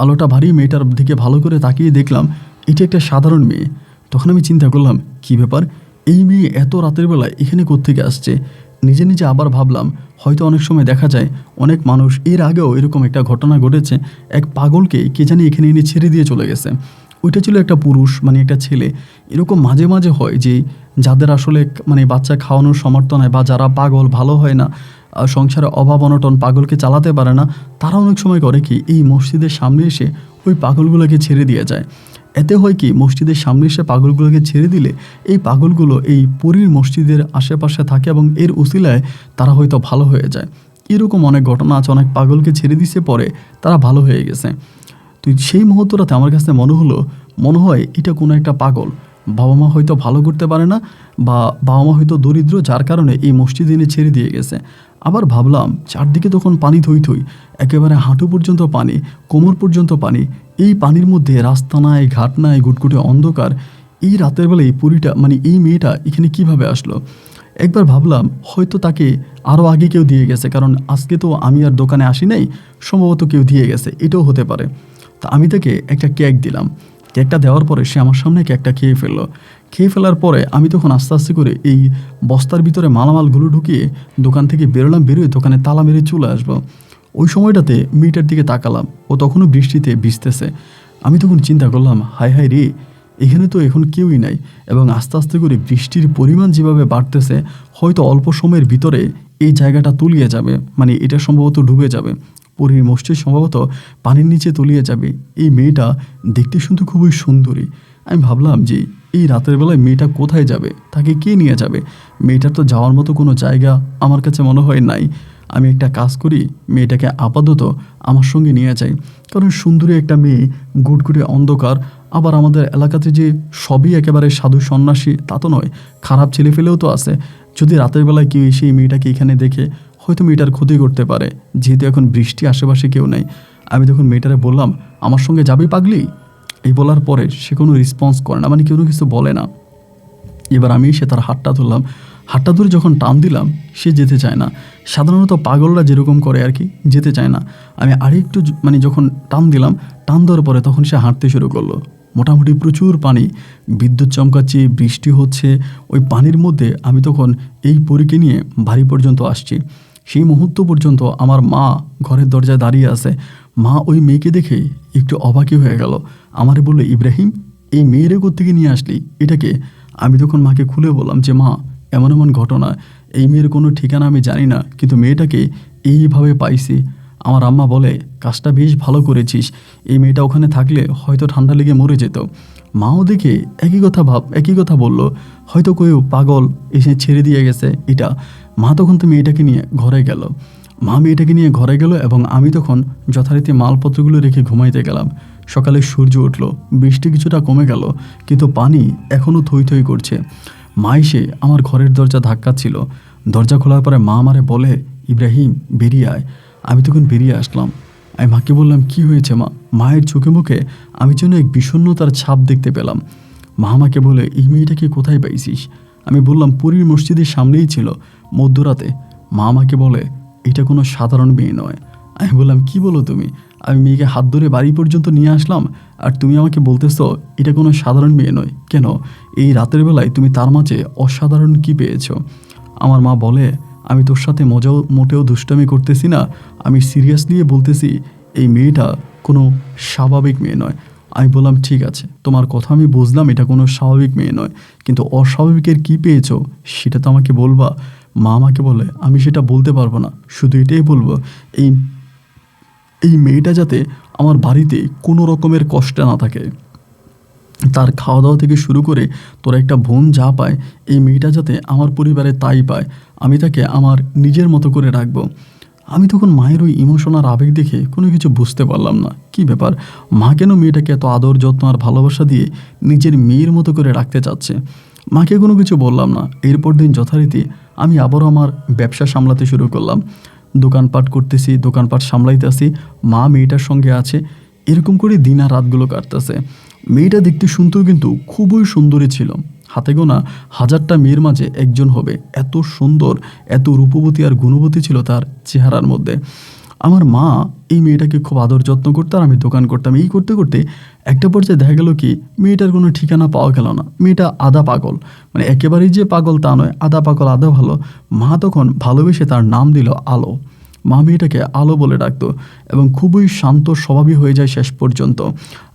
আলোটা বাড়িয়ে মেয়েটার দিকে ভালো করে তাকিয়ে দেখলাম এটা একটা সাধারণ মেয়ে। তখন আমি চিন্তা করলাম, কি ব্যাপার, এই মেয়ে এত রাতের বেলায় এখানে কোত্থেকে আসছে। নিজে নিজে আবার ভাবলাম, হয়তো অনেক সময় দেখা যায় অনেক মানুষ, এর আগেও এরকম একটা ঘটনা ঘটেছে, এক পাগলকে কে জানি এখানে এনে ছেড়ে দিয়ে চলে গেছে। ওইটা ছিল একটা পুরুষ, মানে একটা ছেলে। এরকম মাঝে মাঝে হয় যে যাদের আসলে মানে বাচ্চা খাওয়ানোর সমর্থ হয়, বা যারা পাগল, ভালো হয় না, সংসারে অভাব অনটন, পাগলকে চালাতে পারে না, তারা অনেক সময় করে কি, এই মসজিদের সামনে এসে ওই পাগলগুলোকে ছেড়ে দিয়ে যায়। এতে হয় কি, মসজিদের সামনে এসে পাগলগুলোকে ছেড়ে দিলে এই পাগলগুলো এই পরীর মসজিদের আশেপাশে থাকে এবং এর উসিলায় তারা হয়তো ভালো হয়ে যায়। এরকম অনেক ঘটনা আছে, অনেক পাগলকে ছেড়ে দিছে পরে তারা ভালো হয়ে গেছে। তো সেই মুহূর্তটাতে আমার কাছে মনে হয় এটা কোনো একটা পাগল। বাবা মা হয়তো ভালো করতে পারে না, বা বাবা মা হয়তো দরিদ্র, যার কারণে এই মসজিদে এনে ছেড়ে দিয়ে গেছে। আবার ভাবলাম, চারদিকে তখন পানি থই, একেবারে হাঁটু পর্যন্ত পানি, কোমর পর্যন্ত পানি। এই পানির মধ্যে রাস্তা নাই, ঘাট নাই, গুটগুটে অন্ধকার। এই রাতের বেলায় পরীটা, মানে এই মেয়েটা এখানে কিভাবে আসলো। একবার ভাবলাম হয়তো তাকে আরও আগে কেউ দিয়ে গেছে, কারণ আজকে তো আমি আর দোকানে আসি নাই, সম্ভবত কেউ দিয়ে গেছে, এটাও হতে পারে। তা আমি তাকে একটা কেক দিলাম। কেকটা দেওয়ার পরে সে আমার সামনে কেকটা খেয়ে ফেললো। খেয়ে ফেলার পরে আমি তখন আস্তে আস্তে করে এই বস্তার ভিতরে মালামালগুলো ঢুকিয়ে দোকান থেকে বেরোলাম, বেরোয় দোকানে তালা মেরে চলে আসবো। ওই সময়টাতে মেয়েটার দিকে তাকালাম, ও তখনও বৃষ্টিতে ভিজতেছে। আমি তখন চিন্তা করলাম, হায় হায় রে, এখানে তো এখন কেউই নাই, এবং আস্তে আস্তে করে বৃষ্টির পরিমাণ যেভাবে বাড়তেছে, হয়তো অল্প সময়ের ভিতরে এই জায়গাটা তলিয়ে যাবে, মানে এটা সম্ভবত ডুবে যাবে, পরীর মসজিদ সম্ভবত পানির নিচে তলিয়ে যাবে। এই মেয়েটা দেখতে শুনতে খুবই সুন্দরী। আমি ভাবলাম যে এই রাতের বেলায় মেয়েটা কোথায় যাবে, তাকে কে নিয়ে যাবে? মেয়েটার তো যাওয়ার মতো কোনো জায়গা আমার কাছে মনে হয় নাই। আমি একটা কাজ করি, মেয়েটাকে আপাতত আমার সঙ্গে নিয়ে যাই, কারণ সুন্দরী একটা মেয়ে, গুটগুটে অন্ধকার, আবার আমাদের এলাকাতে যে সবই একেবারে সাধু সন্ন্যাসী তা তো নয়, খারাপ ছেলে ফেলেও তো আছে। যদি রাতের বেলায় কেউ এসে এই মেয়েটাকে এখানে দেখে হয়তো মেয়েটার ক্ষতি করতে পারে, যেহেতু এখন বৃষ্টি, আশেপাশে কেউ নেই। আমি তখন মেয়েটারে বললাম, আমার সঙ্গে যাবি পাগলি? এই বলার পরে সে কোনো রেসপন্স করে না, মানে কোনো কিছু বলে না। এবার আমি সে তার হাতটা ধরলাম, হাতটা ধরে যখন টান দিলাম সে যেতে চায় না। সাধারণত পাগলরা যেরকম করে আর কি, যেতে চায় না। আমি আরেকটু মানে যখন টান দিলাম, টান দেওয়ার পরে তখন সে হাঁটতে শুরু করলো। মোটামুটি প্রচুর পানি, বিদ্যুৎ চমকাচ্ছে, বৃষ্টি হচ্ছে। ওই পানির মধ্যে আমি তখন এই পরীকে নিয়ে বাড়ি পর্যন্ত আসছি। সেই মুহূর্ত পর্যন্ত আমার মা ঘরের দরজায় দাঁড়িয়ে আছে। মা ওই মেয়েকে দেখে একটু অবাকই হয়ে গেল। আমারে বললো, ইব্রাহিম, এই মেয়েরে কোত্থেকে নিয়ে আসলি, এটাকে? আমি তখন মাকে খুলে বললাম যে, মা, এমন এমন ঘটনা, এই মেয়ের কোনো ঠিকানা আমি জানি না, কিন্তু মেয়েটাকে এইভাবে পাইছি। আমার আম্মা বলে, কাজটা বেশ ভালো করেছিস, এই মেয়েটা ওখানে থাকলে হয়তো ঠান্ডা লেগে মরে যেত। মাও দেখে একই কথা বলল, হয়তো কেউ পাগল এসে ছেড়ে দিয়ে গেছে এটা। মা তখন তো মেয়েটাকে নিয়ে ঘরে গেল। মা মেয়েটাকে নিয়ে ঘরে গেল এবং আমি তখন যথারীতি মালপত্রগুলো রেখে ঘুমাইতে গেলাম। সকালে সূর্য উঠল, বৃষ্টি কিছুটা কমে গেল, কিন্তু পানি এখনও থই থই করছে। মা এসে আমার ঘরের দরজা ধাক্কাচ্ছিল। দরজা খোলার পরে মা আমারে বলে, ইব্রাহিম, বেরিয়ে আয়। আমি তখন বেরিয়ে আসলাম। আমি মাকে বললাম, কি হয়েছে মা? মায়ের চোখে মুখে আমি যেন এক বিষণ্ণতার ছাপ দেখতে পেলাম। মা আমাকে বলে, এই মেয়েটাকে কোথায় পাইছিস? আমি বললাম, পুরীর মসজিদের সামনেই ছিল মধ্যরাতে। মা আমাকে বলে, এটা কোনো সাধারণ মেয়ে নয়। আমি বললাম, কি বলো তুমি? আমি মেয়েকে হাত ধরে বাড়ি পর্যন্ত নিয়ে আসলাম, আর তুমি আমাকে বলতেছো এটা কোনো সাধারণ মেয়ে নয়? কেন, এই রাতের বেলায় তুমি তার মাঝে অসাধারণ কি পেয়েছো? আমার মা বলে, আমি তোর সাথে মোটেও দুষ্টামি করতেছি না, আমি সিরিয়াসলি বলতেছি এই মেয়েটা কোনো স্বাভাবিক মেয়ে নয়। আমি বললাম, ঠিক আছে, তোমার কথা আমি বুঝলাম, এটা কোনো স্বাভাবিক মেয়ে নয়, কিন্তু অস্বাভাবিকের কি পেয়েছো সেটা তো আমাকে বলবা। মা আমাকে বলে, আমি সেটা বলতে পারবো না, শুধু এটাই বলবো, এই মেয়েটা যাতে আমার বাড়িতে কোনো রকমের কষ্ট না থাকে। তার খাওয়া দাওয়া থেকে শুরু করে তোর একটা বোন যা পায়, এই মেয়েটা যাতে আমার পরিবারে তাই পায়। আমি তাকে আমার নিজের মতো করে রাখবো। আমি তখন মায়ের ওই ইমোশনাল আবেগ দেখে কোনো কিছু বুঝতে পারলাম না, কি ব্যাপার, মা কেন মেয়েটাকে এত আদর যত্ন আর ভালোবাসা দিয়ে নিজের মেয়ের মতো করে রাখতে চাচ্ছে। মাকে কোনো কিছু বললাম না। এরপর দিন যথারীতি আমি আবারও আমার ব্যবসা সামলাতে শুরু করলাম। দোকানপাট করতেছি, দোকানপাট সামলাইতেছি, মা মেয়েটার সঙ্গে আছে। এরকম করে দিন আর রাতগুলো কাটতেছে। মেয়েটা দেখতে শুনতেও কিন্তু খুবই সুন্দরী ছিল। হাতে গোনা 1000টা মেয়ের মাঝে একজন হবে, এত সুন্দর, এত রূপবতী আর গুণবতী ছিল তার চেহারার মধ্যে। আমার মা এই মেয়েটাকে খুব আদর যত্ন করতো, আর আমি দোকান করতাম। এই করতে করতে একটা পর্যায়ে দেখা গেল কি, মেয়েটার কোনো ঠিকানা পাওয়া গেল না। মেয়েটা আধা পাগল, মানে একেবারেই যে পাগল তা নয়, আধা পাগল আধা ভালো। মা তখন ভালোবেসে তার নাম দিল আলো। মা মেয়েটাকে আলো বলে ডাকতো এবং খুবই শান্ত স্বভাবই হয়ে যায় শেষ পর্যন্ত।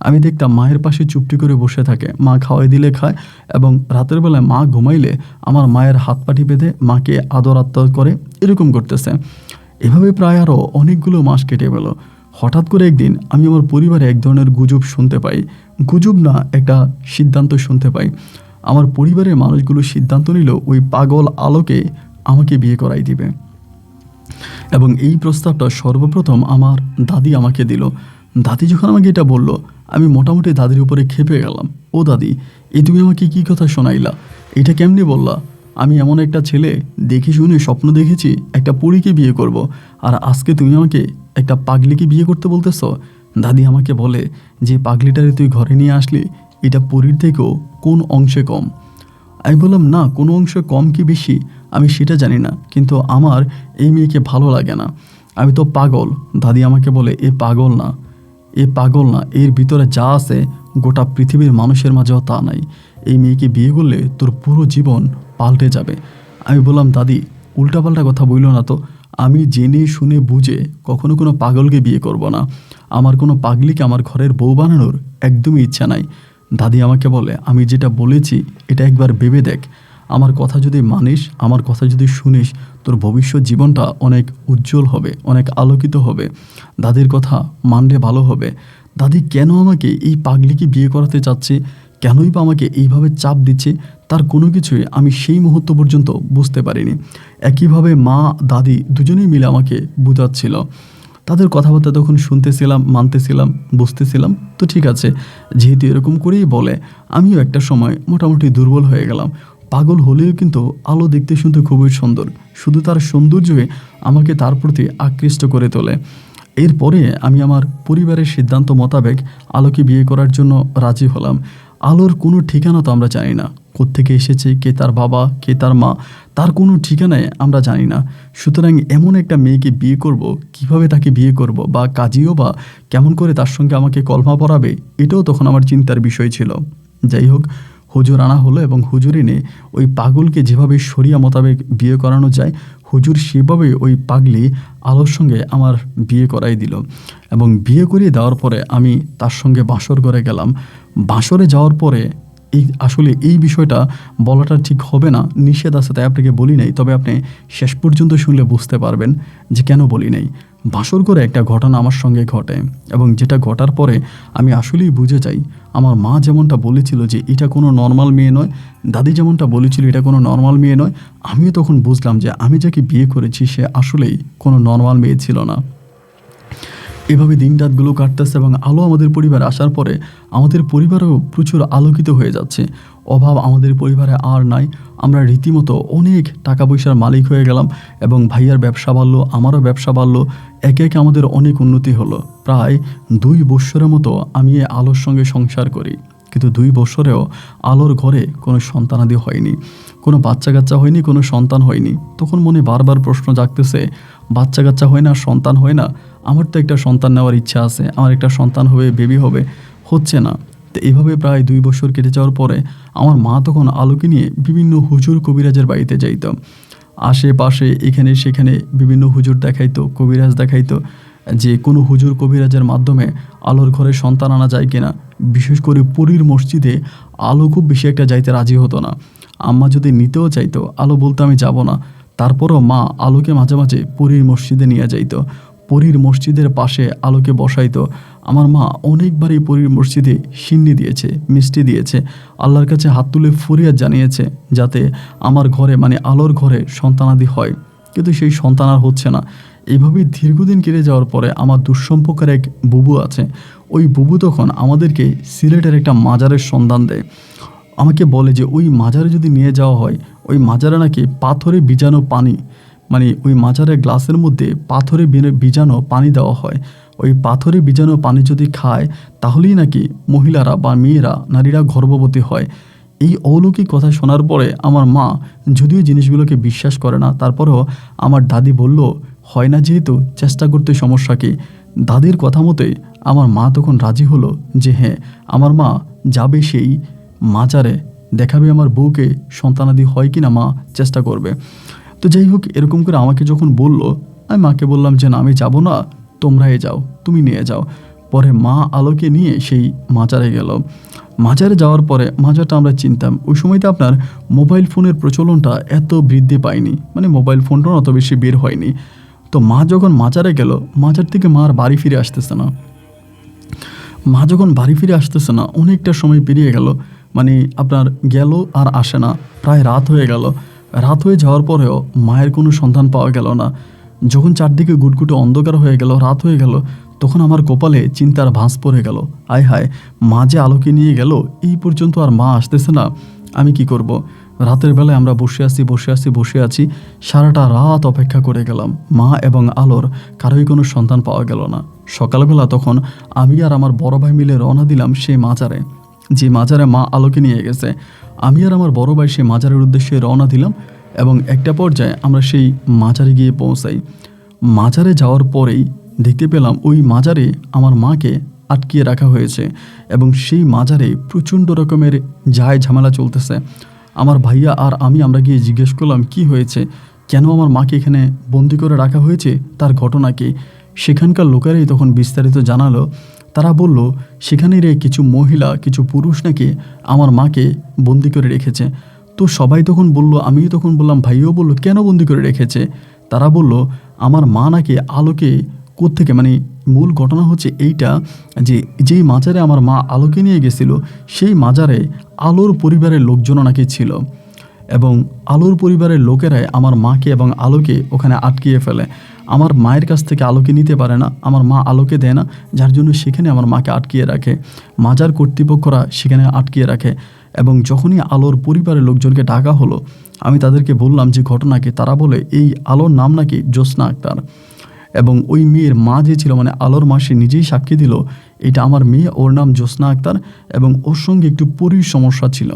আমি দেখতাম মায়ের পাশে চুপটি করে বসে থাকে, মা খাওয়াই দিলে খায়, এবং রাতের বেলায় মা ঘুমাইলে আমার মায়ের হাত পাটি বেঁধে মাকে আদর আত্মা করে, এরকম করতেছে। এভাবে প্রায় আরও অনেকগুলো মাস কেটে গেল। হঠাৎ করে একদিন আমি আমার পরিবারে এক ধরনের গুজব শুনতে পাই। গুজব না, একটা সিদ্ধান্ত শুনতে পাই। আমার পরিবারের মানুষগুলো সিদ্ধান্ত নিল ওই পাগল আলোকে আমাকে বিয়ে করাই দিবে। এবং এই প্রস্তাবটা সর্বপ্রথম আমার দাদি আমাকে দিল। দাদি যখন আমাকে এটা বলল, আমি মোটামুটি দাদির উপরে ক্ষেপে গেলাম। ও দাদি, এই তুমি আমাকে কী কথা শোনাইলা? এটা কেমনি বললা? আমি এমন একটা ছেলে দেখে শুনে স্বপ্ন দেখেছি একটা পরীকে বিয়ে করব, আর আজকে তুমি আমাকে একটা পাগলিকে বিয়ে করতে বলতেছ? দাদি আমাকে বলে, যে পাগলিটারে তুই ঘরে নিয়ে আসলি, এটা পরীর থেকেও কোন অংশে কম? আমি বললাম, না, কোনো অংশে কম কি বেশি আমি সেটা জানি না, কিন্তু আমার এই মেয়েকে ভালো লাগে না, আমি তো পাগল। দাদি আমাকে বলে, এ পাগল না, এ পাগল না, এর ভিতরে যা আছে গোটা পৃথিবীর মানুষের মাঝেও তা নাই। এই মেয়েকে বিয়ে করলে তোর পুরো জীবন পাল্টে যাবে। আমি বললাম, দাদি উল্টাপাল্টা কথা বইল না তো, আমি জেনে শুনে বুঝে কখনো কোনো পাগলকে বিয়ে করব না। আমার কোনো পাগলিকে আমার ঘরের বউ বানানোর একদমই ইচ্ছা নাই। দাদি আমাকে বলে, আমি যেটা বলেছি এটা একবার ভেবে দেখ, আমার কথা যদি মানিস, আমার কথা যদি শুনিস, তোর ভবিষ্যৎ জীবনটা অনেক উজ্জ্বল হবে, অনেক আলোকিত হবে। দাদির কথা মানলে ভালো হবে। দাদি কেন আমাকে এই পাগলিকে বিয়ে করাতে চাচ্ছে, কেনই বা আমাকে এইভাবে চাপ দিচ্ছে, তার কোনো কিছুই আমি সেই মুহূর্ত পর্যন্ত বুঝতে পারিনি। একইভাবে মা দাদি দুজনেই মিলে আমাকে বুঝাচ্ছিল। তাদের কথাবার্তা তখন শুনতেছিলাম, মানতেছিলাম, বুঝতেছিলাম। তো ঠিক আছে, যেহেতু এরকম করেই বলে, আমিও একটা সময় মোটামুটি দুর্বল হয়ে গেলাম। পাগল হলেও কিন্তু আলো দেখতে শুনতে খুবই সুন্দর, শুধু তার সৌন্দর্যই আমাকে তার প্রতি আকৃষ্ট করে তোলে। এরপরে আমি আমার পরিবারের সিদ্ধান্ত মোতাবেক আলোকে বিয়ে করার জন্য রাজি হলাম। আলোর কোনো ঠিকানা তো আমরা জানি না, কোত্থেকে এসেছে, কে তার বাবা, কে তার মা, তার কোনো ঠিকানায় আমরা জানি না। সুতরাং এমন একটা মেয়েকে বিয়ে করব, কিভাবে তাকে বিয়ে করব, বা কাজীও বা কেমন করে তার সঙ্গে আমাকে কলমা পড়াবে, এটাও তখন আমার চিন্তার বিষয় ছিল। যাই হোক, হুজুর আনা হলো এবং হুজুর এনে ওই পাগলকে যেভাবে শরিয়া মোতাবেক বিয়ে করানো যায়, হুজুর সেভাবে ওই পাগলি আলোর সঙ্গে আমার বিয়ে করাই দিল। এবং বিয়ে করিয়ে দেওয়ার পরে আমি তার সঙ্গে বাসর করে গেলাম। বাসরে যাওয়ার পরে আসলে এই বিষয়টা বলাটা ঠিক হবে না, নিষেধ আছে, তাই আপনাকে বলি নাই। তবে আপনি শেষ পর্যন্ত শুনলে বুঝতে পারবেন যে কেন বলি নাই। বাসর করে একটা ঘটনা আমার সঙ্গে ঘটে, এবং যেটা ঘটার পরে আমি আসলেই বুঝে যাই, আমার মা যেমনটা বলেছিল যে এটা কোনো নর্মাল মেয়ে নয়, দাদি যেমনটা বলেছিল এটা কোনো নর্মাল মেয়ে নয়, আমিও তখন বুঝলাম যে আমি যাকে বিয়ে করেছি সে আসলেই কোনো নর্মাল মেয়ে ছিল না। এভাবে দিন রাতগুলো কাটতেছে এবং আলো আমাদের পরিবারে আসার পরে আমাদের পরিবারও প্রচুর আলোকিত হয়ে যাচ্ছে। অভাব আমাদের পরিবারে আর নাই। আমরা রীতিমতো অনেক টাকা পয়সার মালিক হয়ে গেলাম, এবং ভাইয়ার ব্যবসা বাড়লো, আমারও ব্যবসা বাড়লো। একে একে আমাদের অনেক উন্নতি হলো। প্রায় 2 বৎসরের মতো আমি আলোর সঙ্গে সংসার করি, কিন্তু 2 বছরেও আলোর ঘরে কোনো সন্তানাদি হয়নি, কোনো বাচ্চা কাচ্চা হয়নি, কোনো সন্তান হয়নি। তখন মনে বারবার প্রশ্ন জাগতেছে, বাচ্চা কাচ্চা হয় না, সন্তান হয় না, আমার তো একটা সন্তান নেওয়ার ইচ্ছা আছে, আমার একটা সন্তান হবে, বেবি হবে, হচ্ছে না। তো এইভাবে প্রায় 2 বছর কেটে যাওয়ার পরে আমার মা তখন আলোকে নিয়ে বিভিন্ন হুজুর কবিরাজের বাড়িতে যাইত। আশেপাশে এখানে সেখানে বিভিন্ন হুজুর দেখাইতো, কবিরাজ দেখাইতো, যে কোনো হুজুর কবিরাজের মাধ্যমে আলোর ঘরে সন্তান আনা যায় কিনা। বিশেষ করে পুরীর মসজিদে আলো খুব বেশি একটা যাইতে রাজি হতো না। আম্মা যদি নিতেও চাইতো, আলো বলতো আমি যাব না। তারপরও মা আলোকে মাঝে মাঝে পুরীর মসজিদে নিয়ে যাইতো। পুরীর মসজিদের পাশে আলোকে বসাইতো। আমার মা অনেকবারই পুরীর মসজিদে সিন্নি দিয়েছে, মিষ্টি দিয়েছে, আল্লাহর কাছে হাত তুলে ফরিয়াদ জানিয়েছে যাতে আমার ঘরে, মানে আলোর ঘরে সন্তানাদি হয়, কিন্তু সেই সন্তান আর হচ্ছে না। এইভাবেই দীর্ঘদিন কেটে যাওয়ার পরে আমার দুঃসম্পর্কের এক বুবু আছে। ওই বুবু তখন আমাদেরকে সিলেটের একটা মাজারের সন্ধান দেয়। আমাকে বলে যে ওই মাজারে যদি নিয়ে যাওয়া হয়, ওই মাজারে নাকি পাথরে ভিজানো পানি, মানে ওই মাজারের গ্লাসের মধ্যে পাথরে ভিজানো পানি দেওয়া হয়। ওই পাথরে ভিজানো পানি যদি খায় তাহলেই নাকি মহিলারা বা মেয়েরা, নারীরা গর্ভবতী হয়। এই অলৌকিক কথা শোনার পরে আমার মা যদিও জিনিসগুলোকে বিশ্বাস করে না, তারপরেও আমার দাদি বলল, হয় না যেহেতু চেষ্টা করতে সমস্যা কী। দাদির কথা মতোই আমার মা তখন রাজি হলো যে হ্যাঁ, আমার মা যাবে সেই মাজারে, দেখাবে আমার বউকে সন্তানাদি হয় কি না, মা চেষ্টা করবে। তো যাই হোক, এরকম করে আমাকে যখন বলল, আমি মাকে বললাম যে না, আমি যাব না, তোমরাই যাও, তুমি নিয়ে যাও। পরে মা আলোকে নিয়ে সেই মাজারে গেল। মাজারে যাওয়ার পরে, মাজারটা আমরা চিনতাম, ওই সময়তে আপনার মোবাইল ফোনের প্রচলনটা এত বৃদ্ধি পায়নি, মানে মোবাইল ফোনটাও অত বেশি বের হয়নি। তো মা যখন মাজারে গেল, মাজার থেকে মা আর বাড়ি ফিরে আসতেছে না। মা যখন বাড়ি ফিরে আসতেছে না, অনেকটা সময় পেরিয়ে গেল, মানে আপনার গেল আর আসে না, প্রায় রাত হয়ে গেল। রাত হয়ে যাওয়ার পরেও মায়ের কোনো সন্ধান পাওয়া গেল না। যখন চারদিকে গুটগুটে অন্ধকার হয়ে গেল, রাত হয়ে গেল, তখন আমার কপালে চিন্তার ভাঁজ পড়ে গেল। আয় হায়, মা যে আলোকে নিয়ে গেল, এই পর্যন্ত আর মা আসতেছে না, আমি কি করব। রাতের বেলায় আমরা বসে আছি, সারাটা রাত অপেক্ষা করে গেলাম। মা এবং আলোর কারোই কোনো সন্তান পাওয়া গেল না। সকালবেলা তখন আমি আর আমার বড় ভাই মিলে রওনা দিলাম সেই মাজারে, যে মাজারে মা আলোকে নিয়ে গেছে। আমি আর আমার বড় ভাই সেই মাজারের উদ্দেশ্যে রওনা দিলাম, এবং একটা পর্যায়ে আমরা সেই মাজারে গিয়ে পৌঁছাই। মাজারে যাওয়ার পরেই দেখতে পেলাম ওই মাজারে আমার মাকে আটকিয়ে রাখা হয়েছে এবং সেই মাজারে প্রচণ্ড রকমের ঝামেলা চলতেছে। আমার ভাইয়া আর আমরা গিয়ে জিজ্ঞেস করলাম কি হয়েছে, কেন আমার মাকে এখানে বন্দি করে রাখা হয়েছে, তার ঘটনা কি। সেখানকার লোকেরাই তখন বিস্তারিত জানালো। তারা বলল সেখানের কিছু মহিলা কিছু পুরুষ নাকি আমার মাকে বন্দি করে রেখেছে। তো সবাই তখন বলল, আমিও তখন বললাম, ভাইও বলল কেন বন্দি করে রেখেছে। তারা বলল আমার মা নাকি আলোকে কোত্থেকে, মানে মূল ঘটনা হচ্ছে এইটা যে যেই মাজারে আমার মা আলোকে নিয়ে গেছিল সেই মাজারে আলোর পরিবারের লোকজনও নাকি ছিল এবং আলোর পরিবারের লোকেরাই আমার মাকে এবং আলোকে ওখানে আটকিয়ে ফেলে। আমার মায়ের কাছ থেকে আলোকে নিতে পারে না, আমার মা আলোকে দেয় না, যার জন্য সেখানে আমার মাকে আটকিয়ে রাখে। মাজার কর্তৃপক্ষরা সেখানে আটকিয়ে রাখে এবং যখনই আলোর পরিবারের লোকজনকে ডাকা হলো, আমি তাদেরকে বললাম যে ঘটনা কি। তারা বলে এই আলোর নাম নাকি জ্যোৎস্না আক্তার এবং ওই মেয়ের মা যে ছিল, মানে আলোর মা, সে নিজেই সাক্ষী দিল এটা আমার মেয়ে, ওর নাম জ্যোৎস্না আক্তার এবং ওর সঙ্গে একটু পরীর সমস্যা ছিল।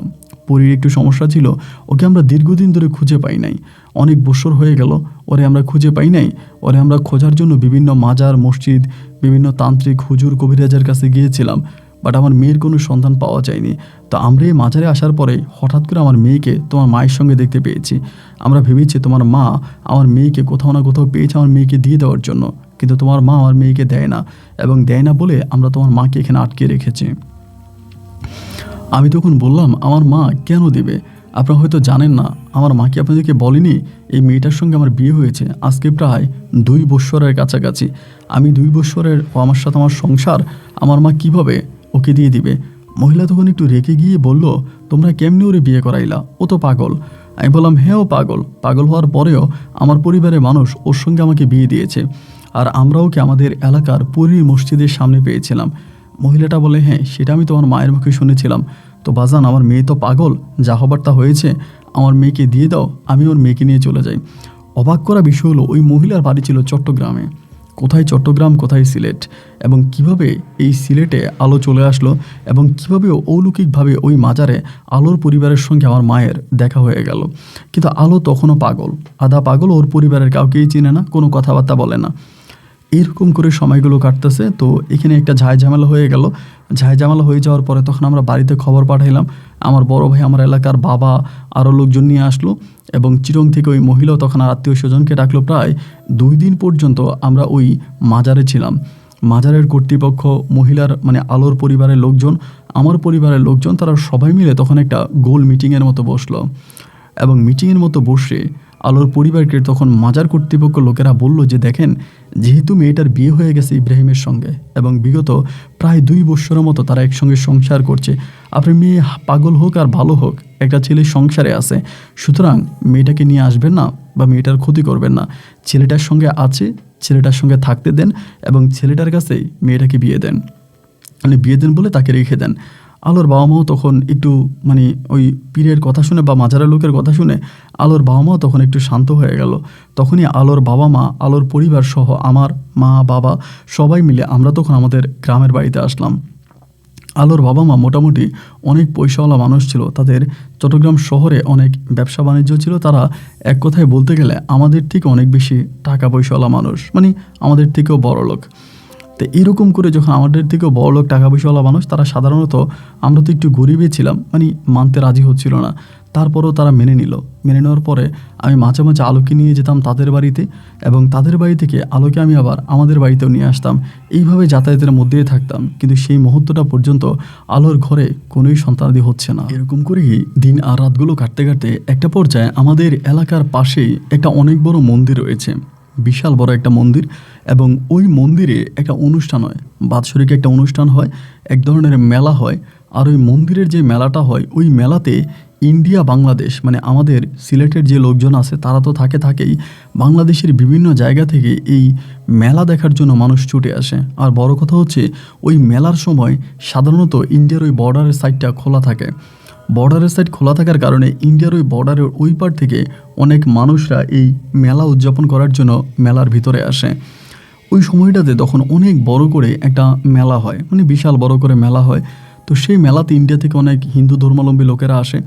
পরীর একটু সমস্যা ছিল, ওকে আমরা দীর্ঘদিন ধরে খুঁজে পাই নাই, অনেক বছর হয়ে গেল ওরে আমরা খুঁজে পাই নাই। ওরে আমরা খোঁজার জন্য বিভিন্ন মাজার, মসজিদ, বিভিন্ন তান্ত্রিক, হুজুর, কবিরাজের কাছে গিয়েছিলাম, বাট আমার মেয়ের কোনো সন্ধান পাওয়া যায়নি। তো আমরা এই মাজারে আসার পরে হঠাৎ করে আমার মেয়েকে তোমার মায়ের সঙ্গে দেখতে পেয়েছি। আমরা ভেবেছি তোমার মা আমার মেয়েকে কোথাও না কোথাও পেয়েছে আমার মেয়েকে দিয়ে দেওয়ার জন্য, কিন্তু তোমার মা আমার মেয়েকে দেয় না এবং দেয় না বলে আমরা তোমার মাকে এখানে আটকে রেখেছি। আমি তখন বললাম আমার মা কেন দেবে, আপনারা হয়তো জানেন না, আমার মা কি আপনাদেরকে বলেনি এই মেয়েটার সঙ্গে আমার বিয়ে হয়েছে আজকে প্রায় 2 বছরের কাছাকাছি। আমি 2 বছরের আমার সাথে আমার সংসার, আমার মা কিভাবে ওকে দিয়ে দিবে। মহিলা তখন একটু রেগে গিয়ে বলল, তোমরা কেমনি ওরে বিয়ে করাইলা, ও তো পাগল। আমি বললাম হ্যাঁ ও পাগল, পাগল হওয়ার পরেও আমার পরিবারের মানুষ ওর সঙ্গে আমাকে বিয়ে দিয়েছে আর আমরা ওকে আমাদের এলাকার পরীর মসজিদের সামনে পেয়েছিলাম। মহিলাটা বলে হ্যাঁ সেটা আমি তোমার মায়ের মুখে শুনেছিলাম। তো বাজান আমার মেয়ে তো পাগল, যা হবার তা হয়েছে, আমার মেয়েকে দিয়ে দাও, আমি ওর মেয়েকে নিয়ে চলে যাই। অবাক করা বিষয় হলো ওই মহিলার বাড়ি ছিল চট্টগ্রামে। কোথায় চট্টগ্রাম, কোথায় সিলেট, এবং কিভাবে এই সিলেটে আলো চলে আসলো এবং কিভাবে অলৌকিকভাবে ওই মাজারে আলোর পরিবারের সঙ্গে আমার মায়ের দেখা হয়ে গেল। কিন্তু আলো তখনও পাগল, আধা পাগল, ওর পরিবারের কাউকেই চিনে না, কোনো কথাবার্তা বলে না। এরকম করে সময়গুলো কাটতেছে। তো এখানে একটা ঝামেলা হয়ে গেল। ঝামেলা হয়ে যাওয়ার পরে তখন আমরা বাড়িতে খবর পাঠাইলাম। আমার বড় ভাই আমার এলাকার বাবা আরও লোকজন নিয়ে আসলো এবং চিরং থেকে ওই মহিলাও তখন আর আত্মীয় স্বজনকে ডাকলো। প্রায় 2 দিন পর্যন্ত আমরা ওই মাজারে ছিলাম। মাজারের কর্তৃপক্ষ, মহিলার মানে আলোর পরিবারের লোকজন, আমার পরিবারের লোকজন, তারা সবাই মিলে তখন একটা গোল মিটিংয়ের মতো বসলো এবং মিটিংয়ের মতো বসে আলোর পরিবারকে তখন মাজার কর্তৃপক্ষ লোকেরা বলল যে দেখেন, যেহেতু মেয়েটার বিয়ে হয়ে গেছে ইব্রাহিমের সঙ্গে এবং বিগত প্রায় 2 বছরের মতো তারা একসঙ্গে সংসার করছে, আপনি মেয়ে পাগল হোক আর ভালো হোক একটা ছেলে সংসারে আছে, সুতরাং মেয়েটাকে নিয়ে আসবেন না বা মেয়েটার ক্ষতি করবেন না। ছেলেটার সঙ্গে আছে, ছেলেটার সঙ্গে থাকতে দেন এবং ছেলেটার কাছেই মেয়েটাকে বিয়ে দেন, মানে বিয়ে দেন বলে তাকে রেখে দেন। আলোর বাবা মাও তখন একটু মানে ওই পীরের কথা শুনে বা মাজারের লোকের কথা শুনে আলোর বাবা মাও তখন একটু শান্ত হয়ে গেল। তখনই আলোর বাবা মা, আলোর পরিবার সহ আমার মা বাবা সবাই মিলে আমরা তখন আমাদের গ্রামের বাড়িতে আসলাম। আলোর বাবা মা মোটামুটি অনেক পয়সাওয়ালা মানুষ ছিল, তাদের চট্টগ্রাম শহরে অনেক ব্যবসা বাণিজ্য ছিল, তারা এক কথায় বলতে গেলে আমাদের থেকে অনেক বেশি টাকা পয়সাওয়ালা মানুষ, মানে আমাদের থেকেও বড় লোক। তো এরকম করে যখন আমাদের থেকেও বড় লোক, টাকা পয়সাওয়ালা মানুষ, তারা সাধারণত, আমরা তো একটু গরিবই ছিলাম, মানে মানতে রাজি হচ্ছিল না, তারপরেও তারা মেনে নিল। মেনে নেওয়ার পরে আমি মাঝে মাঝে আলোকে নিয়ে যেতাম তাদের বাড়িতে এবং তাদের বাড়ি থেকে আলোকে আমি আবার আমাদের বাড়িতেও নিয়ে আসতাম। এইভাবে যাতায়াতের মধ্যেই থাকতাম, কিন্তু সেই মুহূর্তটা পর্যন্ত আলোর ঘরে কোনোই সন্তানাদি হচ্ছে না। এরকম করেই দিন আর রাতগুলো কাটতে কাটতে একটা পর্যায়ে আমাদের এলাকার পাশেই একটা অনেক বড় মন্দির রয়েছে, বিশাল বড় একটা মন্দির, এবং ওই মন্দিরে একটা অনুষ্ঠান হয়, বাৎসরিক একটা অনুষ্ঠান হয়, এক ধরনের মেলা হয়। আর ওই মন্দিরের যে মেলাটা হয়, ওই মেলাতে ইন্ডিয়া, বাংলাদেশ, মানে আমাদের সিলেটের যে লোকজন আছে তারা তো থাকেই, বাংলাদেশের বিভিন্ন জায়গা থেকে এই মেলা দেখার জন্য মানুষ ছুটে আসে। আর বড় কথা হচ্ছে ওই মেলার সময় সাধারণত ইন্ডিয়ার ওই বর্ডারের সাইডটা খোলা থাকে। বর্ডারের সাইড খোলা থাকার কারণে ইন্ডিয়ার ওই বর্ডারের ওই পার থেকে অনেক মানুষরা এই মেলা উদযাপন করার জন্য মেলার ভিতরে আসে। ওই সময়টাতে তখন অনেক বড় করে একটা মেলা হয়, মানে বিশাল বড় করে মেলা হয়। তো সেই মেলাতে ইন্ডিয়া থেকে অনেক হিন্দু ধর্মাবলম্বী লোকেরা আসে।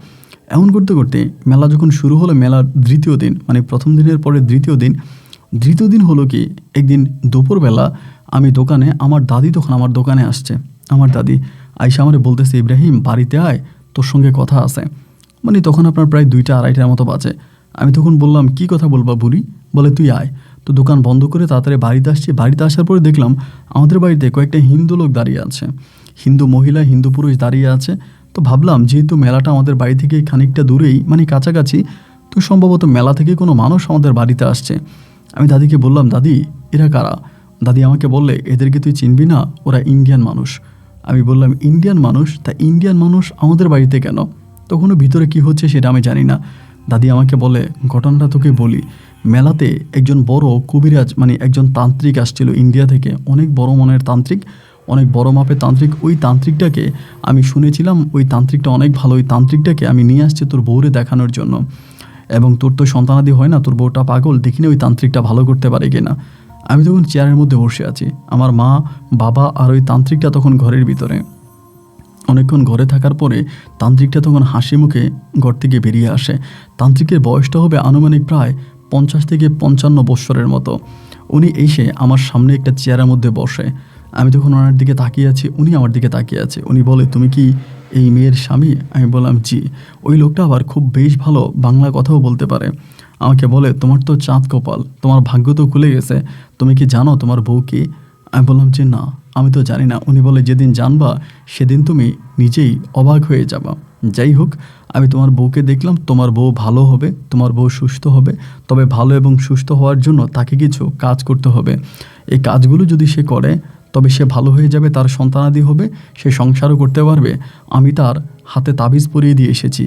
এমন করতে করতে মেলা যখন শুরু হলো, মেলার দ্বিতীয় দিন, মানে প্রথম দিনের পরে দ্বিতীয় দিন হলো কি, একদিন দুপুরবেলা আমি দোকানে, আমার দাদি তখন আমার দোকানে আসছে। আমার দাদি আইসা আমারে বলতেছে, ইব্রাহিম বাড়িতে আয়, তোর সঙ্গে কথা আছে। মানে তখন আপনার প্রায় 2টা 2:30টার মতো বাজে। আমি তখন বললাম, কি কথা বলবা বুড়ি? বলে, তুই আয়। তো দোকান বন্ধ করে তাড়াতাড়ি বাড়িতে আসছি। বাড়িতে আসার পরে দেখলাম আমাদের বাড়িতে কয়েকটা হিন্দু লোক দাঁড়িয়ে আছে, হিন্দু মহিলা, হিন্দু পুরুষ দাঁড়িয়ে আছে। তো ভাবলাম যেহেতু মেলাটা আমাদের বাড়ি থেকে খানিকটা দূরেই, মানে কাছাকাছি, তো সম্ভবত মেলা থেকে কোনো মানুষ আমাদের বাড়িতে আসছে। আমি দাদিকে বললাম, দাদি এরা কারা? দাদি আমাকে বললে, এদেরকে তুই চিনবি না, ওরা ইন্ডিয়ান মানুষ। আমি বললাম, ইন্ডিয়ান মানুষ? তা ইন্ডিয়ান মানুষ আমাদের বাড়িতে কেন? তখনও ভিতরে কি হচ্ছে সেটা আমি জানি না। দাদি আমাকে বলে, ঘটনাটা তোকে বলি। মেলাতে একজন বড় কবিরাজ, মানে একজন তান্ত্রিক আসছিল ইন্ডিয়া থেকে, অনেক বড় মনের তান্ত্রিক, অনেক বড় মাপের তান্ত্রিক। ওই তান্ত্রিকটাকে আমি শুনেছিলাম, ওই তান্ত্রিকটা অনেক ভালো। ওই তান্ত্রিকটাকে আমি নিয়ে আসছি তোর বউরে দেখানোর জন্য। এবং তোর তো সন্তানাদি হয় না, তোর বউটা পাগল, দেখি না ওই তান্ত্রিকটা ভালো করতে পারে কিনা। আমি তখন চেয়ারের মধ্যে বসে আছি, আমার মা, বাবা আর ওই তান্ত্রিকটা তখন ঘরের ভিতরে। অনেকক্ষণ ঘরে থাকার পরে তান্ত্রিকটা তখন হাসি মুখে ঘর থেকে বেরিয়ে আসে। তান্ত্রিকের বয়সটা হবে আনুমানিক প্রায় 50 থেকে 55 বৎসরের মতো। উনি এসে আমার সামনে একটা চেয়ারের মধ্যে বসে। আমি তখন ওনার দিকে তাকিয়ে আছি, উনি আমার দিকে তাকিয়ে আছে। উনি বলে, তুমি কি এই মেয়ের স্বামী? আমি বললাম, জি। ওই লোকটা আবার খুব বেশ ভালো বাংলা কথাও বলতে পারে। আমাকে বলে, তোমার তো চাঁদ কপাল, তোমার ভাগ্য তো খুলে গেছে, তুমি কি জানো তোমার বউ কি? আমি বললাম যে না, আমি তো জানি না। উনি বলে, যেদিন জানবা সেদিন তুমি নিজেই অবাক হয়ে যাবা। যাই হোক, আমি তোমার বউকে দেখলাম, তোমার বউ ভালো হবে, তোমার বউ সুস্থ হবে। তবে ভালো এবং সুস্থ হওয়ার জন্য তাকে কিছু কাজ করতে হবে। এই কাজগুলো যদি সে করে তবে সে ভালো হয়ে যাবে, তার সন্তানাদি হবে, সে সংসারও করতে পারবে। আমি তার হাতে তাবিজ পরিয়ে দিয়ে এসেছি,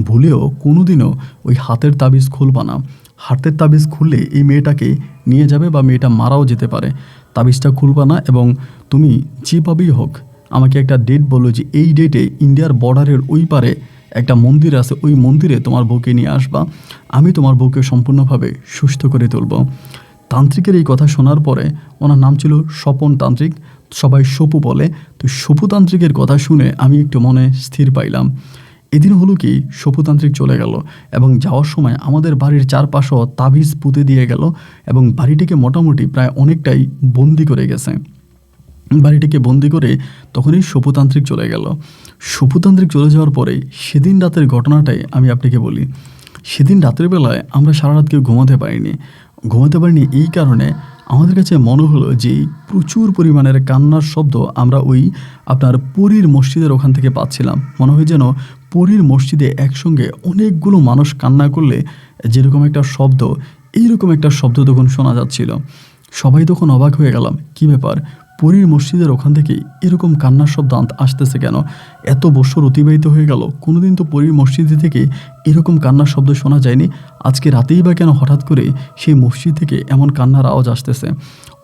ভুলেও কোনোদিনও ওই হাতের তাবিজ খুলবা না। হাতের তাবিজ খুললে এই মেয়েটাকে নিয়ে যাবে বা মেয়েটা মারাও যেতে পারে। তাবিজটা খুলবা না, এবং তুমি যেভাবেই হোক আমাকে একটা ডেট বলো যে এই ডেটে ইন্ডিয়ার বর্ডারের ওই পারে একটা মন্দির আছে, ওই মন্দিরে তোমার বউকে নিয়ে আসবা। আমি তোমার বউকে সম্পূর্ণভাবে সুস্থ করে তুলব। তান্ত্রিকের এই কথা শোনার পরে, ওনার নাম ছিল স্বপন তান্ত্রিক, সবাই সপু বলে। তো সপু তান্ত্রিকের কথা শুনে আমি একটু মনে স্থির পাইলাম। এদিন হলো কি, সপুতান্ত্রিক চলে গেল এবং যাওয়ার সময় আমাদের বাড়ির চারপাশও তাবিজ পুঁতে দিয়ে গেল এবং বাড়িটিকে মোটামুটি প্রায় অনেকটাই বন্দি করে গেছে। বাড়িটিকে বন্দি করে তখনই সপুতান্ত্রিক চলে গেল। সপুতান্ত্রিক চলে যাওয়ার পরে সেদিন রাতের ঘটনাটাই আমি আপনাকে বলি। সেদিন রাতের বেলায় আমরা সারা রাত কেউ ঘুমাতে পারিনি। এই কারণে আমাদের কাছে মনে হলো যে প্রচুর পরিমাণের কান্নার শব্দ আমরা ওই আপনার পুরীর মসজিদের ওখান থেকে পাচ্ছিলাম। মনে হয় যেন পুরীর মসজিদে একসঙ্গে অনেকগুলো মানুষ কান্না করলে যেরকম একটা শব্দ, এইরকম একটা শব্দ তখন শোনা যাচ্ছিল। সবাই তখন অবাক হয়ে গেলাম, কি ব্যাপার, পুরীর মসজিদের ওখান থেকে এরকম কান্নার শব্দ আসতেছে কেন? এত বছর অতিবাহিত হয়ে গেল, কোনোদিন তো পুরীর মসজিদে থেকে এরকম কান্নার শব্দ শোনা যায়নি। আজকে রাতেই বা কেন হঠাৎ করে সেই মসজিদ থেকে এমন কান্নার আওয়াজ আসতেছে?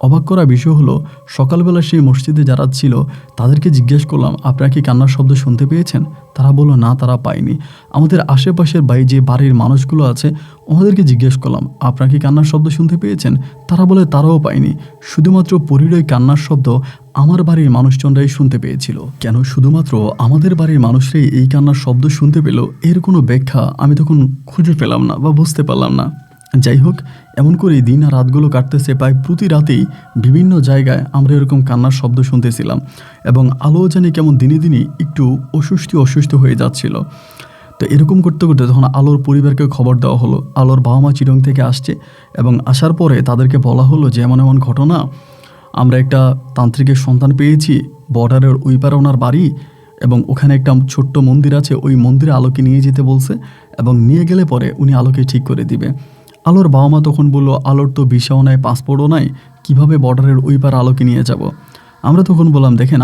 অবাক করা বিষয় হলো, সকালবেলা সেই মসজিদে যারা ছিল তাদেরকে জিজ্ঞেস করলাম, আপনারা কি কান্নার শব্দ শুনতে পেয়েছেন? তারা বলল না, তারা পায়নি। আমাদের আশেপাশের যে বাড়ির মানুষগুলো আছে ওনাদেরকে জিজ্ঞেস করলাম, আপনারা কি কান্নার শব্দ শুনতে পেয়েছেন? তারা বলে তারাও পায়নি। শুধুমাত্র পুরীর ওই কান্নার শব্দ আমার বাড়ির মানুষজনরাই শুনতে পেয়েছিল। কেন শুধুমাত্র আমাদের বাড়ির মানুষরাই এই কান্নার শব্দ শুনতে পেল, এর কোনো ব্যাখ্যা আমি তখন খুঁজে পেলাম না বা বুঝতে পারলাম না। যাই হোক, এমন করে দিন আর রাতগুলো কাটতেছে। প্রায় প্রতি রাতেই বিভিন্ন জায়গায় আমরা এরকম কান্নার শব্দ শুনতেছিলাম এবং আলো জানি কেমন দিনে দিনে একটু অসুস্থ হয়ে যাচ্ছিল। তো এরকম করতে করতে তখন আলোর পরিবারকে খবর দেওয়া হলো। আলোর বাবা মা চিরং থেকে আসছে এবং আসার পরে তাদেরকে বলা হলো যে এমন এমন ঘটনা, আমরা একটা তান্ত্রিকের সন্তান পেয়েছি, বর্ডারের ওই পারে ওনার বাড়ি এবং ওখানে একটা ছোট্ট মন্দির আছে, ওই মন্দিরে আলোকে নিয়ে যেতে বলছে এবং নিয়ে গেলে পরে উনি আলোকে ঠিক করে দিবে। আলোর বাবা মা তখন বলল, আলোর তো ভিসাও নাই, পাসপোর্টও নাই, কিভাবে বর্ডারের ওই পার আলোকে নিয়ে যাব? আমরা তখন বললাম, দেখেন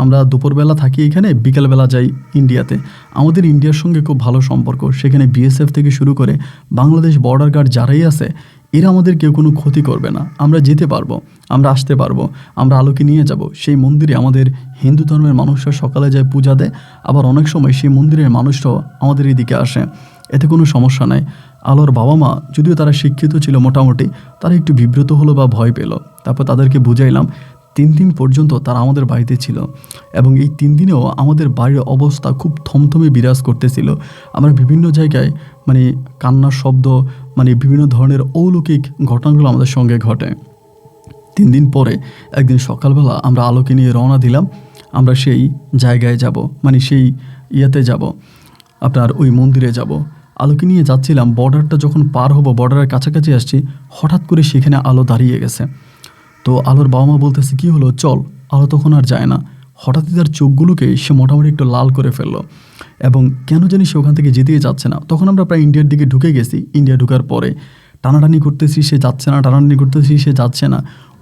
আমরা দুপুরবেলা থাকি এখানে, বিকেলবেলা যাই ইন্ডিয়াতে। আমাদের ইন্ডিয়ার সঙ্গে খুব ভালো সম্পর্ক, সেখানে বিএসএফ থেকে শুরু করে বাংলাদেশ বর্ডার গার্ড যারাই আছে এরা আমাদের কেউ কোনো ক্ষতি করবে না। আমরা যেতে পারবো, আমরা আসতে পারবো, আমরা আলোকে নিয়ে যাব। সেই মন্দিরে আমাদের হিন্দু ধর্মের মানুষরা সকালে যায় পূজা দেয়, আবার অনেক সময় সেই মন্দিরের মানুষরাও আমাদের এদিকে আসে, এতে কোনো সমস্যা নাই। আলোর বাবা মা যদিও তারা শিক্ষিত ছিল মোটামুটি, তারা একটু বিব্রত হলো বা ভয় পেল। তারপর তাদেরকে বুঝাইলাম। 3 দিন পর্যন্ত তারা আমাদের বাড়িতে ছিল এবং এই 3 দিনেও আমাদের বাড়ির অবস্থা খুব থমথমে বিরাজ করতেছিল। আমরা বিভিন্ন জায়গায় কান্নার শব্দ, বিভিন্ন ধরনের অলৌকিক ঘটনাগুলো আমাদের সঙ্গে ঘটে। 3 দিন পরে একদিন সকালবেলা আমরা আলোকে নিয়ে রওনা দিলাম। আমরা সেই জায়গায় যাব, মানে সেই ইয়েতে যাব, আপনার ওই মন্দিরে যাব। আলোকে নিয়ে যাচ্ছিলাম, বর্ডারটা যখন পার হব, বর্ডারের কাছাকাছি আসছি, হঠাৎ করে সেখানে আলো দাঁড়িয়ে গেছে। তো আলোর বাবা মা বলতেছে কী হলো, চল। আলো তখন আর যায় না। হঠাৎই তার চোখগুলোকে সে মোটামুটি একটু লাল করে ফেললো এবং কেন জানি সে ওখান থেকে যেতেই যাচ্ছে না। তখন আমরা প্রায় ইন্ডিয়ার দিকে ঢুকে গেছি। ইন্ডিয়া ঢুকার পরে টানাটানি করতেছি, সে যাচ্ছে না, টানাটানি করতেছি, সে যাচ্ছে না।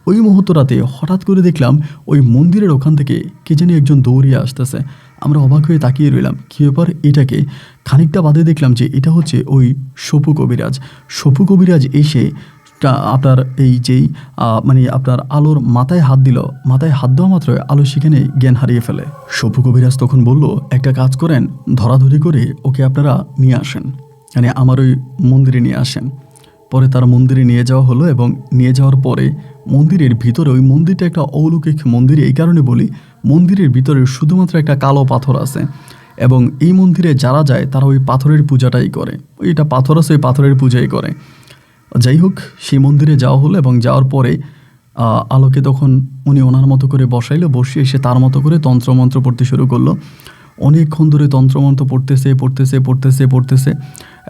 ওই মুহূর্তটাতে হঠাৎ করে দেখলাম ওই মন্দিরের ওখান থেকে কে জানি একজন দৌড়িয়ে আসতেছে। আমরা অবাক হয়ে তাকিয়ে রইলাম, কী ব্যাপার এটাকে। খানিকটা বাদে দেখলাম যে এটা হচ্ছে ওই সপু কবিরাজ। সপু কবিরাজ এসে আপনার এই যেই মানে আপনার আলোর মাথায় হাত দিল, মাথায় হাত দেওয়া মাত্র আলো সেখানে জ্ঞান হারিয়ে ফেলে। সপু কবিরাজ তখন বলল, একটা কাজ করেন, ধরাধরি করে ওকে আপনারা নিয়ে আসেন, মানে আমার ওই মন্দিরে নিয়ে আসেন। পরে তার মন্দিরে নিয়ে যাওয়া হলো এবং নিয়ে যাওয়ার পরে মন্দিরের ভিতরে, ওই মন্দিরটা একটা অলৌকিক মন্দির, এই কারণে বলি মন্দিরের ভিতরে শুধুমাত্র একটা কালো পাথর আছে এবং এই মন্দিরে যারা যায় তারা ওই পাথরের পূজাটাই করে। ওইটা পাথর আছে, ওই পাথরের পূজাই করে। যাই হোক, সেই মন্দিরে যাওয়া হলো এবং যাওয়ার পরে আলোকে তখন উনি ওনার মতো করে বসাইলো, বসিয়ে এসে তার মতো করে তন্ত্রমন্ত্র পড়তে শুরু করলো। অনেকক্ষণ ধরে তন্ত্রমন্ত্র পড়তেছে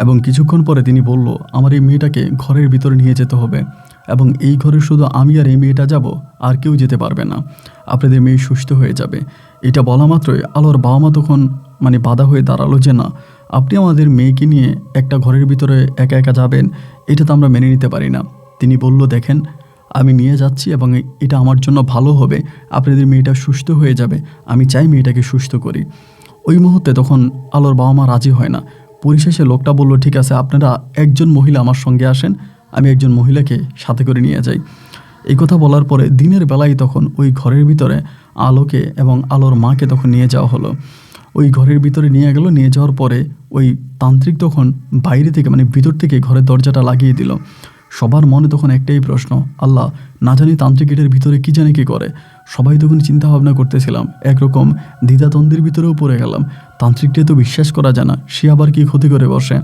এবং কিছুক্ষণ পরে তিনি বলল, আমার এই মেয়েটাকে ঘরের ভিতরে নিয়ে যেতে হবে এবং এই ঘরে শুধু আমি আর এই মেয়েটা যাব, আর কেউ যেতে পারবে না, আপনাদের মেয়ে সুস্থ হয়ে যাবে। এটা বলা মাত্রই আলোর বাবা মা তখন মানে বাধা হয়ে দাঁড়ালো যে না, আপনি আমাদের মেয়েকে নিয়ে একটা ঘরের ভিতরে একা একা যাবেন, এটা তো আমরা মেনে নিতে পারি না। তিনি বলল, দেখেন আমি নিয়ে যাচ্ছি এবং এটা আমার জন্য ভালো হবে, আপনাদের মেয়েটা সুস্থ হয়ে যাবে, আমি চাই মেয়েটাকে সুস্থ করি। ওই মুহূর্তে তখন আলোর বাবা মা রাজি হয় না। পরিশেষে লোকটা বলল, ঠিক আছে আপনারা একজন মহিলা আমার সঙ্গে আসেন, আমি একজন মহিলাকে সাথে করে নিয়ে যাই। এই কথা বলার পরে দিনের বেলায় তখন ওই ঘরের ভিতরে আলোকে এবং আলোর মাকে তখন নিয়ে যাওয়া হলো। ওই ঘরের ভিতরে নিয়ে গেল। নিয়ে যাওয়ার পরে ওই তান্ত্রিক তখন বাইরে থেকে মানে ভিতর থেকে ঘরের দরজাটা লাগিয়ে দিল। সবার মনে তখন একটাই প্রশ্ন, আল্লাহ, না জানি তান্ত্রিক এটার ভিতরে কী জানি কী করে। সবাই তখন চিন্তা ভাবনা করতেছিলাম, একরকম দ্বিধাদ্বন্দ্বের ভিতরেও পড়ে গেলাম। তান্ত্রিকটা তো বিশ্বাস করা যায় না, সে আবার কি ক্ষতি করে বসে।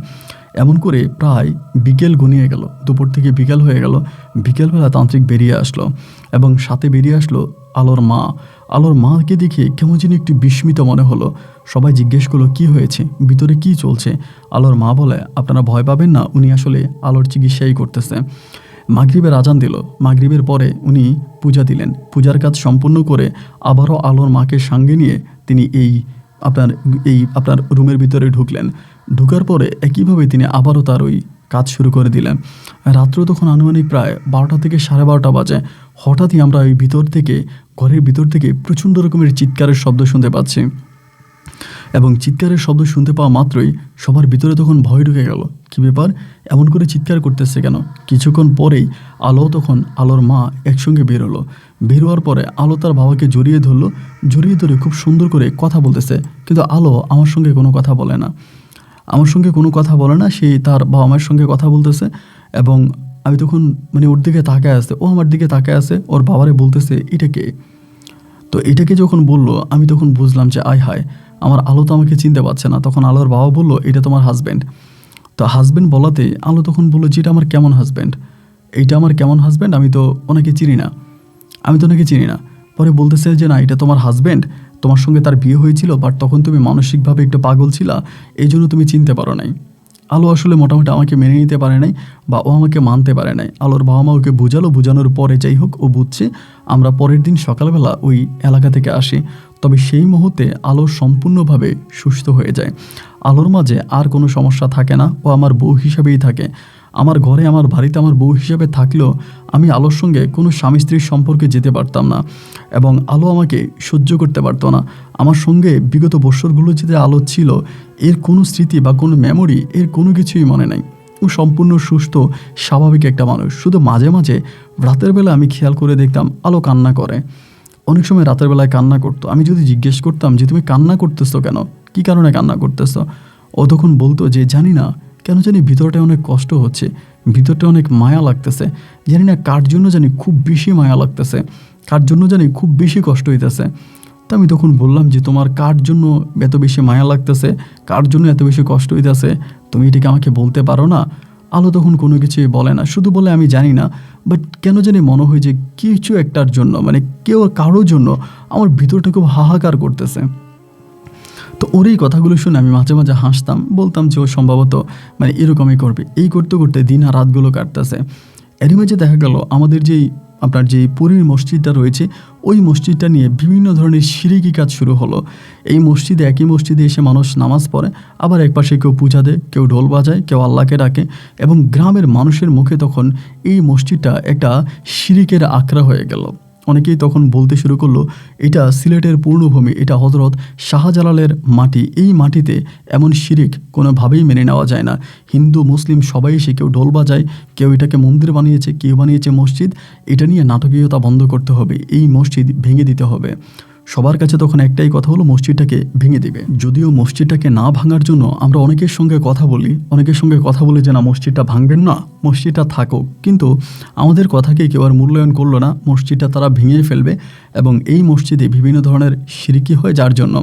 এমন করে প্রায় বিকেল ঘনিয়ে গেল, দুপুর থেকে বিকেল হয়ে গেল। বিকেলবেলা তান্ত্রিক বেরিয়ে আসলো এবং সাথে বেরিয়ে আসলো আলোর মা। আলোর মাকে দেখে কেমন যেন একটু বিস্মিত মনে হলো। সবাই জিজ্ঞেস করলো, কি হয়েছে, ভিতরে কি চলছে। আলোর মা বলে, আপনারা ভয় পাবেন না, উনি আসলে আলোর চিকিৎসাই করতেছে। মাগরিবের আজান দিল। মাগরিবের পরে উনি পূজা দিলেন। পূজার কাজ সম্পূর্ণ করে আবারও আলোর মাকে সঙ্গে নিয়ে তিনি আপনার রুমের ভিতরে ঢুকলেন। ঢুকার পরে একইভাবে তিনি আবারও তার ওই কাজ শুরু করে দিলেন। রাত্র তখন আনুমানিক প্রায় 12টা থেকে 12:30 বাজে। হঠাৎই আমরা ওই ঘরের ভিতর থেকে প্রচণ্ড রকমের চিৎকারের শব্দ শুনতে পাচ্ছি এবং চিৎকারের শব্দ শুনতে পাওয়া মাত্রই সবার ভিতরে তখন ভয় ঢুকে গেল। কী ব্যাপার, এমন করে চিৎকার করতেছে কেন। কিছুক্ষণ পরেই আলোর মা একসঙ্গে বেরোলো। বেরোয়ার পরে আলো তার বাবাকে জড়িয়ে ধরে খুব সুন্দর করে কথা বলতেছে, কিন্তু আলো আমার সঙ্গে কোনো কথা বলে না। সে তার বাবা মায়ের সঙ্গে কথা বলতেছে এবং আমি তখন মানে ওর দিকে তাকায় আছে, ও আমার দিকে তাকায় আছে, ওর বাবারে বলতেছে এটাকে। তো এটাকে যখন বললো আমি তখন বুঝলাম যে আয় হায়, আমার আলো তো আমাকে চিনতে পারছে না। তখন আলোর বাবা বলল, এটা তোমার হাজব্যান্ড। তো হাজব্যান্ড বলাতে আলো তখন বললো, যে এটা আমার কেমন হাজব্যান্ড, আমি তো ওনাকে চিনি না। পরে বলতেছে যে না, এটা তোমার হাজব্যান্ড, তোমার সঙ্গে তার বিয়ে হয়েছিল, বাট তখন তুমি মানসিকভাবে একটু পাগল ছিলা, এই জন্য তুমি চিনতে পারো নাই। আলো আসলে মোটামুটি আমাকে মেনে নিতে পারে নাই বা ও আমাকে মানতে পারে নাই। আলোর বাবা মা ওকে বোঝানোর পরে যাই হোক ও বুঝছে। আমরা পরের দিন সকালবেলা ওই এলাকা থেকে আসি। তবে সেই মুহূর্তে আলো সম্পূর্ণভাবে সুস্থ হয়ে যায়। আলোর মাঝে আর কোনো সমস্যা থাকে না, ও আমার বউ হিসাবেই থাকে। আমার ঘরে আমার বাড়িতে আমার বউ হিসাবে থাকলেও আমি আলোর সঙ্গে কোনো স্বামী স্ত্রীর সম্পর্কে যেতে পারতাম না এবং আলো আমাকে সহ্য করতে পারতো না। আমার সঙ্গে বিগত বৎসরগুলো যেতে আলো ছিল, এর কোনো স্মৃতি বা কোনো মেমোরি, এর কোনো কিছুই মনে নাই। ও সম্পূর্ণ সুস্থ স্বাভাবিক একটা মানুষ। শুধু মাঝে মাঝে রাতের বেলা আমি খেয়াল করে দেখতাম আলো কান্না করে। অনেক সময় রাতের বেলায় কান্না করতো। আমি যদি জিজ্ঞেস করতাম যে তুমি কান্না করতেছো কেন, কী কারণে কান্না করতেছো, ও তখন বলতো যে জানি না, কেন জানি ভিতরটা অনেক কষ্ট হচ্ছে, ভিতরটা অনেক মায়া লাগতেছে, জানি না কার জন্য জানি খুব বেশি মায়া লাগতেছে, কার জন্য জানি খুব বেশি কষ্ট হইতেছে। তা আমি তখন বললাম যে তোমার কার জন্য এত বেশি মায়া লাগতেছে, কার জন্য এত বেশি কষ্ট হইতেছে, তুমি এটাকে আমাকে বলতে পারো না। আলো তখন কোনো কিছুই বলে না, শুধু বলে আমি জানি না, বাট কেন জানি মনে হয় যে কিছু একটার জন্য, মানে কেউ কারোর জন্য আমার ভিতরটা খুব হাহাকার করতেছে। তো ওর এই কথাগুলো শুনে আমি মাঝে মাঝে হাসতাম, বলতাম যে ও সম্ভবত মানে এরকমই করবে। এই করতে করতে দিন আর রাতগুলো কাটতেছে। এরই মাঝে দেখা গেল আমাদের যেই পুরীর মসজিদটা রয়েছে, ওই মসজিদটা নিয়ে বিভিন্ন ধরনের শিরকি কাজ শুরু হলো। এই মসজিদে, একই মসজিদে এসে মানুষ নামাজ পড়ে, আবার একপাশে কেউ পূজা দেয়, কেউ ঢোল বাজায়, কেউ আল্লাহকে ডাকে, এবং গ্রামের মানুষের মুখে তখন এই মসজিদটা একটা শিরিকের আখড়া হয়ে গেল। অনেকেই তখন বলতে শুরু করলো, এটা সিলেটের পূর্ণভূমি, এটা হযরত শাহজালালের মাটি, এই মাটিতে এমন শিরিক কোনোভাবেই মেনে নেওয়া যায় না। হিন্দু মুসলিম সবাই এসে কেউ ঢোল বাজায়, কেউ এটাকে মন্দির বানিয়েছে, কেউ বানিয়েছে মসজিদ, এটা নিয়ে নাটকীয়তা বন্ধ করতে হবে, এই মসজিদ ভেঙে দিতে হবে। সবার কাছে তখন একটাই কথা হলো, মসজিদটাকে ভেঙে দিবে। যদিও মসজিদটাকে না ভাঙার জন্য আমরা অনেকের সঙ্গে কথা বলি যে না, মসজিদটা ভাঙবেন না, মসজিদটা থাকুক, কিন্তু আমাদের কথাকে কেউ আর মূল্যায়ন করলো না। মসজিদটা তারা ভেঙে ফেলবে এবং এই মসজিদে বিভিন্ন ধরনের শিরকি হয় যার জন্য।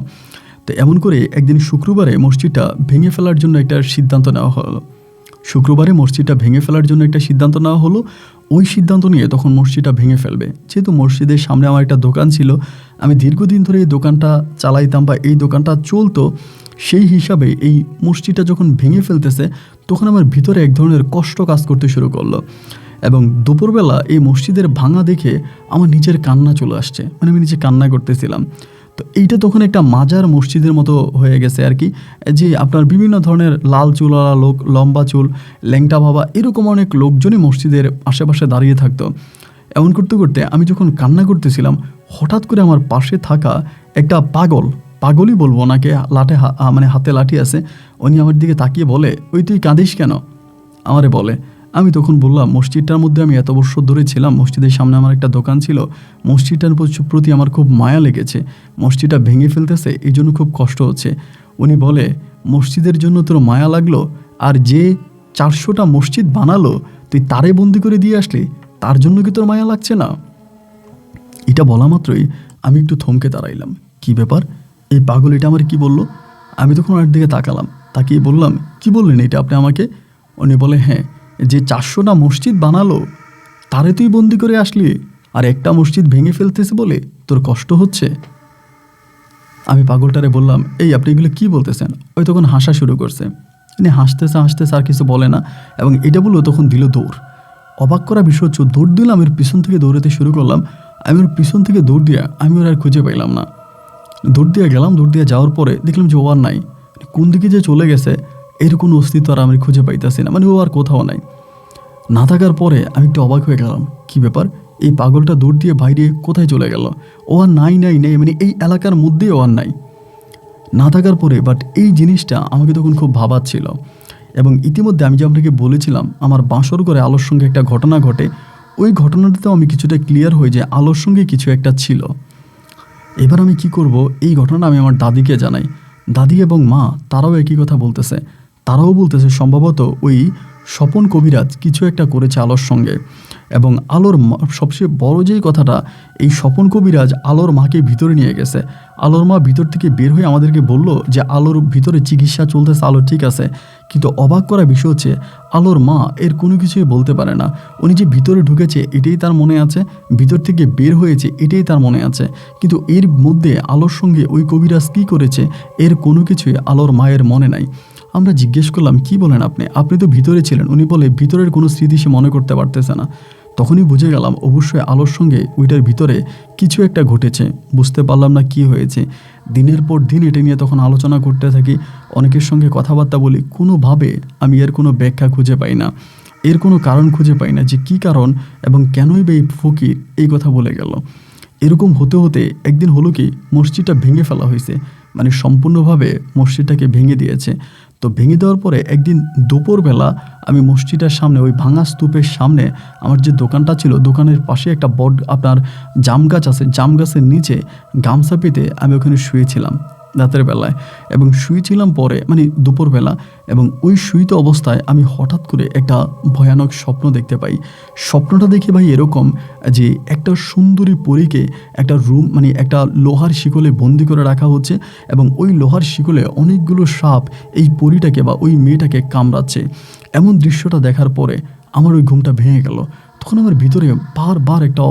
তো এমন করে একদিন শুক্রবারে মসজিদটা ভেঙে ফেলার জন্য একটা সিদ্ধান্ত নেওয়া হলো। ওই সিদ্ধান্ত নিয়ে তখন মসজিদটা ভেঙে ফেলবে। যেহেতু মসজিদের সামনে আমার একটা দোকান ছিল, আমি দীর্ঘদিন ধরে এই দোকানটা চালাইতাম বা এই দোকানটা চলতো, সেই হিসাবে এই মসজিদটা যখন ভেঙে ফেলতেছে তখন আমার ভিতরে এক ধরনের কষ্ট কাজ করতে শুরু করলো। এবং দুপুরবেলা এই মসজিদের ভাঙা দেখে আমার নিজের কান্না চলে আসছে, মানে আমি নিজে কান্না করতেছিলাম। তো এইটা তখন একটা মাজার মসজিদের মতো হয়ে গেছে আর কি, যে আপনার বিভিন্ন ধরনের লাল চুলওয়ালা লোক, লম্বা চুল, ল্যাংটা বাবা, এরকম অনেক লোকজনই মসজিদের আশেপাশে দাঁড়িয়ে থাকতো। এমন করতে করতে আমি যখন কান্না করতেছিলাম, হঠাৎ করে আমার পাশে থাকা একটা পাগলই বলবো, ওনাকে মানে হাতে লাঠি আছে, উনি আমার দিকে তাকিয়ে বলে, ওই তুই কাঁদিস কেন, আমারে বলে। আমি তখন বললাম, মসজিদটার মধ্যে আমি এত বছর ধরে ছিলাম, মসজিদের সামনে আমার একটা দোকান ছিল, মসজিদটার প্রতি আমার খুব মায়া লেগেছে, মসজিদটা ভেঙে ফেলতেছে, এই জন্য খুব কষ্ট হচ্ছে। উনি বলে, মসজিদের জন্য তোর মায়া লাগলো, আর যে 400টা মসজিদ বানালো তুই তারে বন্দি করে দিয়ে আসলি, তার জন্য কি তোর মায়া লাগছে না? এটা বলা মাত্রই আমি একটু থমকে দাঁড়াইলাম, কি ব্যাপার, এই পাগল এটা আমার কি বললো? আমি তখন ওর দিকে তাকালাম, তাকিয়ে বললাম, কি বললেন এটা আপনি আমাকে? উনি বলে, হ্যাঁ, যে 400টা মসজিদ বানালো তারে তুই বন্দি করে আসলি, আর একটা মসজিদ ভেঙে ফেলতেছে বলে তোর কষ্ট হচ্ছে? আমি পাগলটারে বললাম, এই আপনি এগুলো কী বলতেছেন? ওই তখন হাসা শুরু করছে। মানে হাসতেছে আর কিছু বলে না, এবং এটা বললো তখন দিল দৌড়। অবাক করা বিষয় হচ্ছে, দৌড় দিলাম, এর পিছন থেকে দৌড়াতে শুরু করলাম। আমি ওর পিছন থেকে দৌড় দিয়ে আমি ওর আর খুঁজে পাইলাম না। দৌড় দিয়ে যাওয়ার পরে দেখলাম যে ও আর নাই। কোন দিকে যে চলে গেছে এর কোনো অস্তিত্ব আর আমি খুঁজে পাইতেছি না, মানে ও আর কোথাও নাই। না থাকার পরে আমি একটু অবাক হয়ে গেলাম, কি ব্যাপার, এই পাগলটা দৌড় দিয়ে বাইরে কোথায় চলে গেল? ও আর নাই, মানে এই এলাকার মধ্যে ও আর নাই। না থাকার পরে বাট এই জিনিসটা আমাকে তখন খুব ভাবাচ্ছিল। এবং ইতিমধ্যে আমি যে আপনাকে বলেছিলাম আমার বাসর ঘরে আলোর সঙ্গে একটা ঘটনা ঘটে, ওই ঘটনাটাতেও আমি কিছুটা ক্লিয়ার হই যে আলোর সঙ্গে কিছু একটা ছিল। এবার আমি কি করব, এই ঘটনা আমি আমার দাদিকে জানাই। দাদি এবং মা তারাও একই কথা বলতেছে, সম্ভবত ওই স্বপন কবিরাজ কিছু একটা করেছে আলোর সঙ্গে। এবং আলোর সবচেয়ে বড় যেই কথাটা, এই স্বপন কবিরাজ আলোর মাকে ভিতরে নিয়ে গেছে। আলোর মা ভিতর থেকে বের হয়ে আমাদেরকে বলল যে আলোর ভিতরে চিকিৎসা চলতেছে, আলো ঠিক আছে। কিন্তু অবাক করা বিষয় হচ্ছে, আলোর মা এর কোনো কিছুই বলতে পারে না। উনি যে ভিতরে ঢুকেছে এটাই তার মনে আছে, ভিতর থেকে বের হয়েছে এটাই তার মনে আছে, কিন্তু এর মধ্যে আলোর সঙ্গে ওই কবিরাজ কী করেছে এর কোনো কিছুই আলোর মায়ের মনে নাই। আমরা জিজ্ঞেস করলাম, কি বলেন আপনি তো ভিতরে ছিলেন। উনি বলে, ভিতরের কোনো স্মৃতি সে মনে করতে পারতেছে না। তখনই বুঝে গেলাম অবশ্যই আলোর সঙ্গে ওইটার ভিতরে কিছু একটা ঘটেছে, বুঝতে পারলাম না কি হয়েছে। দিনের পর দিন এটা নিয়ে তখন আলোচনা করতে থাকি, অনেকের সঙ্গে কথাবার্তা বলি, কোনোভাবে আমি এর কোনো ব্যাখ্যা খুঁজে পাই না, এর কোনো কারণ খুঁজে পাই না যে কী কারণ এবং কেনই বা এই ফকির এই কথা বলে গেল। এরকম হতে হতে একদিন হলো কি, মসজিদটা ভেঙে ফেলা হয়েছে, মানে সম্পূর্ণভাবে মসজিদটাকে ভেঙে দিয়েছে। তো ভেঙে দেওয়ার পরে একদিন দুপুরবেলা আমি মসজিদের সামনে, ওই ভাঙা স্তূপের সামনে আমার যে দোকানটা ছিল, দোকানের পাশে একটা বড় আপনার জাম গাছ আছে, জাম গাছের নিচে গামছা পেতে আমি ওখানে শুয়েছিলাম রাতের বেলায়। এবং শুয়েছিলাম পরে মানে দুপুরবেলা, এবং ওই শুইত অবস্থায় আমি হঠাৎ করে একটা ভয়ানক স্বপ্ন দেখতে পাই। স্বপ্নটা দেখে ভাই এরকম যে একটা সুন্দরী পরীকে একটা রুম মানে একটা লোহার শিকলে বন্দি করে রাখা হচ্ছে, এবং ওই লোহার শিকলে অনেকগুলো সাপ এই পরীটাকে বা ওই মেয়েটাকে কামড়াচ্ছে। এমন দৃশ্যটা দেখার পরে আমার ওই ঘুমটা ভেঙে গেল। তখন আমার ভিতরে বারবার একটা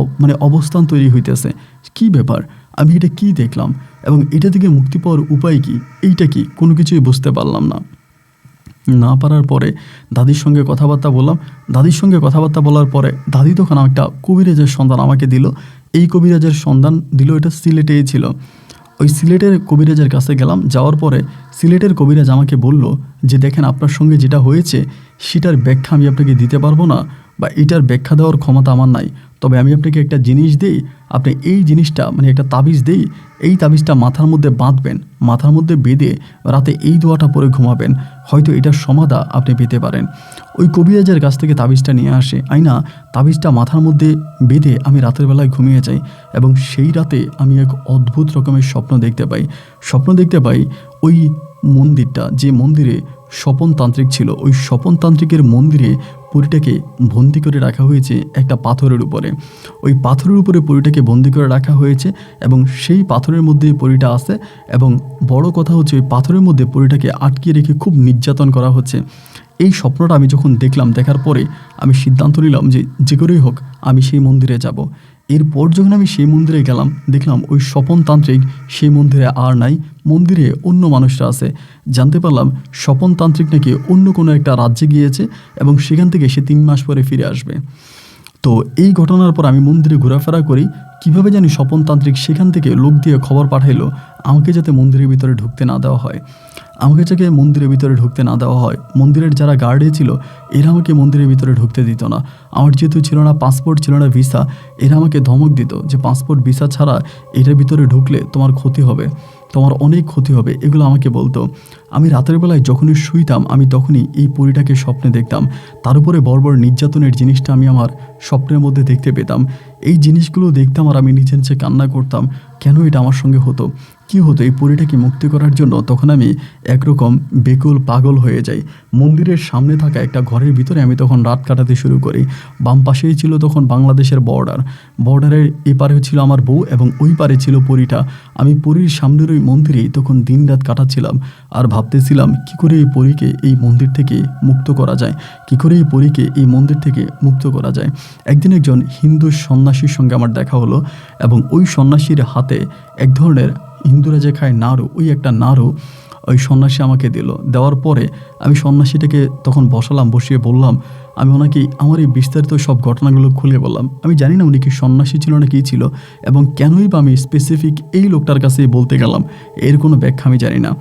অবস্থান তৈরি হইতেছে, কি ব্যাপার, আমি এটা কি দেখলাম এবং এটা থেকে মুক্তি পাওয়ার উপায় কি, এইটা কি, কোনো কিছুই বুঝতে পারলাম না পারার পরে দাদির সঙ্গে কথাবার্তা বললাম। দাদির সঙ্গে কথাবার্তা বলার পরে দাদি তখন একটা কবিরাজের সন্ধান আমাকে দিল। এই কবিরাজের সন্ধান দিল, এটা সিলেটেই ছিল। ওই সিলেটের কবিরাজের কাছে গেলাম, যাওয়ার পরে সিলেটের কবিরাজ আমাকে বলল যে দেখেন, আপনার সঙ্গে যেটা হয়েছে সেটার ব্যাখ্যা আমি আপনাকে দিতে পারবো না, বা এটার ব্যাখ্যা দেওয়ার ক্ষমতা আমার নাই। তবে আমি আপনাকে একটা জিনিস দিই, আপনি এই জিনিসটা একটা তাবিজ দিই, এই তাবিজটা মাথার মধ্যে বাঁধবেন, মাথার মধ্যে বেঁধে রাতে এই দোয়াটা পরে ঘুমাবেন, হয়তো এটার সমাধা আপনি পেতে পারেন। ওই কবিরাজের কাছ থেকে তাবিজটা নিয়ে আসে আইনা তাবিজটা মাথার মধ্যে বেঁধে আমি রাতের বেলায় ঘুমিয়ে যাই এবং সেই রাতে আমি এক অদ্ভুত রকমের স্বপ্ন দেখতে পাই ওই মন্দিরটা, যে মন্দিরে স্বপনতান্ত্রিক ছিল, ওই স্বপনতান্ত্রিকের মন্দিরে পরীটাকে বন্দি করে রাখা হয়েছে একটা পাথরের উপরে। ওই পাথরের উপরে পরীটাকে বন্দি করে রাখা হয়েছে এবং সেই পাথরের মধ্যে পরীটা আছে এবং বড় কথা হচ্ছে ওই পাথরের মধ্যে পরীটাকে আটকিয়ে রেখে খুব নির্যাতন করা হচ্ছে। এই স্বপ্নটা আমি যখন দেখলাম, দেখার পরে আমি সিদ্ধান্ত নিলাম যে করেই হোক আমি সেই মন্দিরে যাব। এরপর যখন আমি সেই মন্দিরে গেলাম, দেখলাম ওই স্বপনতান্ত্রিক সেই মন্দিরে আর নাই, মন্দিরে অন্য মানুষরা আছে। জানতে পারলাম স্বপনতান্ত্রিক নাকি অন্য কোনো একটা রাজ্যে গিয়েছে এবং সেখান থেকে সে 3 মাস পরে ফিরে আসবে। তো এই ঘটনার পর আমি মন্দিরে ঘোরাফেরা করি, কিভাবে জানি স্বপনতান্ত্রিক সেখান থেকে লোক দিয়ে খবর পাঠাইলো আমাকে যাতে মন্দিরের ভিতরে ঢুকতে না দেওয়া হয়। মন্দিরের যারা গার্ডে ছিল এরা আমাকে মন্দিরের ভিতরে ঢুকতে দিত না। আমার যেহেতু ছিল না পাসপোর্ট, ছিল না ভিসা, এরা আমাকে ধমক দিত যে পাসপোর্ট ভিসা ছাড়া এটার ভিতরে ঢুকলে তোমার ক্ষতি হবে, তোমার অনেক ক্ষতি হবে, এগুলো আমাকে বলতো। আমি রাতের বেলায় যখনই শুইতাম আমি তখনই এই পরীটাকে স্বপ্নে দেখতাম। তার উপরে বর্বর নির্যাতনের জিনিসটা আমি আমার স্বপ্নের মধ্যে দেখতে পেতাম। এই জিনিসগুলো দেখতাম আর আমি নিচে নিচে কান্না করতাম, কেন এটা আমার সঙ্গে হতো, কি হতো এই পরীটাকে মুক্তি করার জন্য। তখন আমি একরকম বেকুল পাগল হয়ে যাই। মন্দিরের সামনে থাকা একটা ঘরের ভিতরে আমি তখন রাত কাটাতে শুরু করি। বাম পাশেই ছিল তখন বাংলাদেশের বর্ডারের এপারে ছিল আমার বউ এবং ওই পারে ছিল পরীটা। আমি পরীর সামনের ওই মন্দিরেই তখন দিন রাত কাটাচ্ছিলাম আর ভাবতেছিলাম কী করে এই পরীকে এই মন্দির থেকে মুক্ত করা যায়, একদিন একজন হিন্দু সন্ন্যাসীর সঙ্গে আমার দেখা হলো এবং ওই সন্ন্যাসীর হাতে এক ধরনের হিন্দুরা যে খায় নাড়ু, ওই একটা নাড়ু ওই সন্ন্যাসী আমাকে দেওয়ার পরে আমি সন্ন্যাসীটাকে তখন বসিয়ে বললাম, আমি ওনাকে আমার এই বিস্তারিত সব ঘটনাগুলো খুলে বললাম। আমি জানি না উনি কি সন্ন্যাসী ছিল না কী ছিল এবং কেনই বা আমি স্পেসিফিক এই লোকটার কাছেই বলতে গেলাম, এর কোনো ব্যাখ্যা আমি জানি না।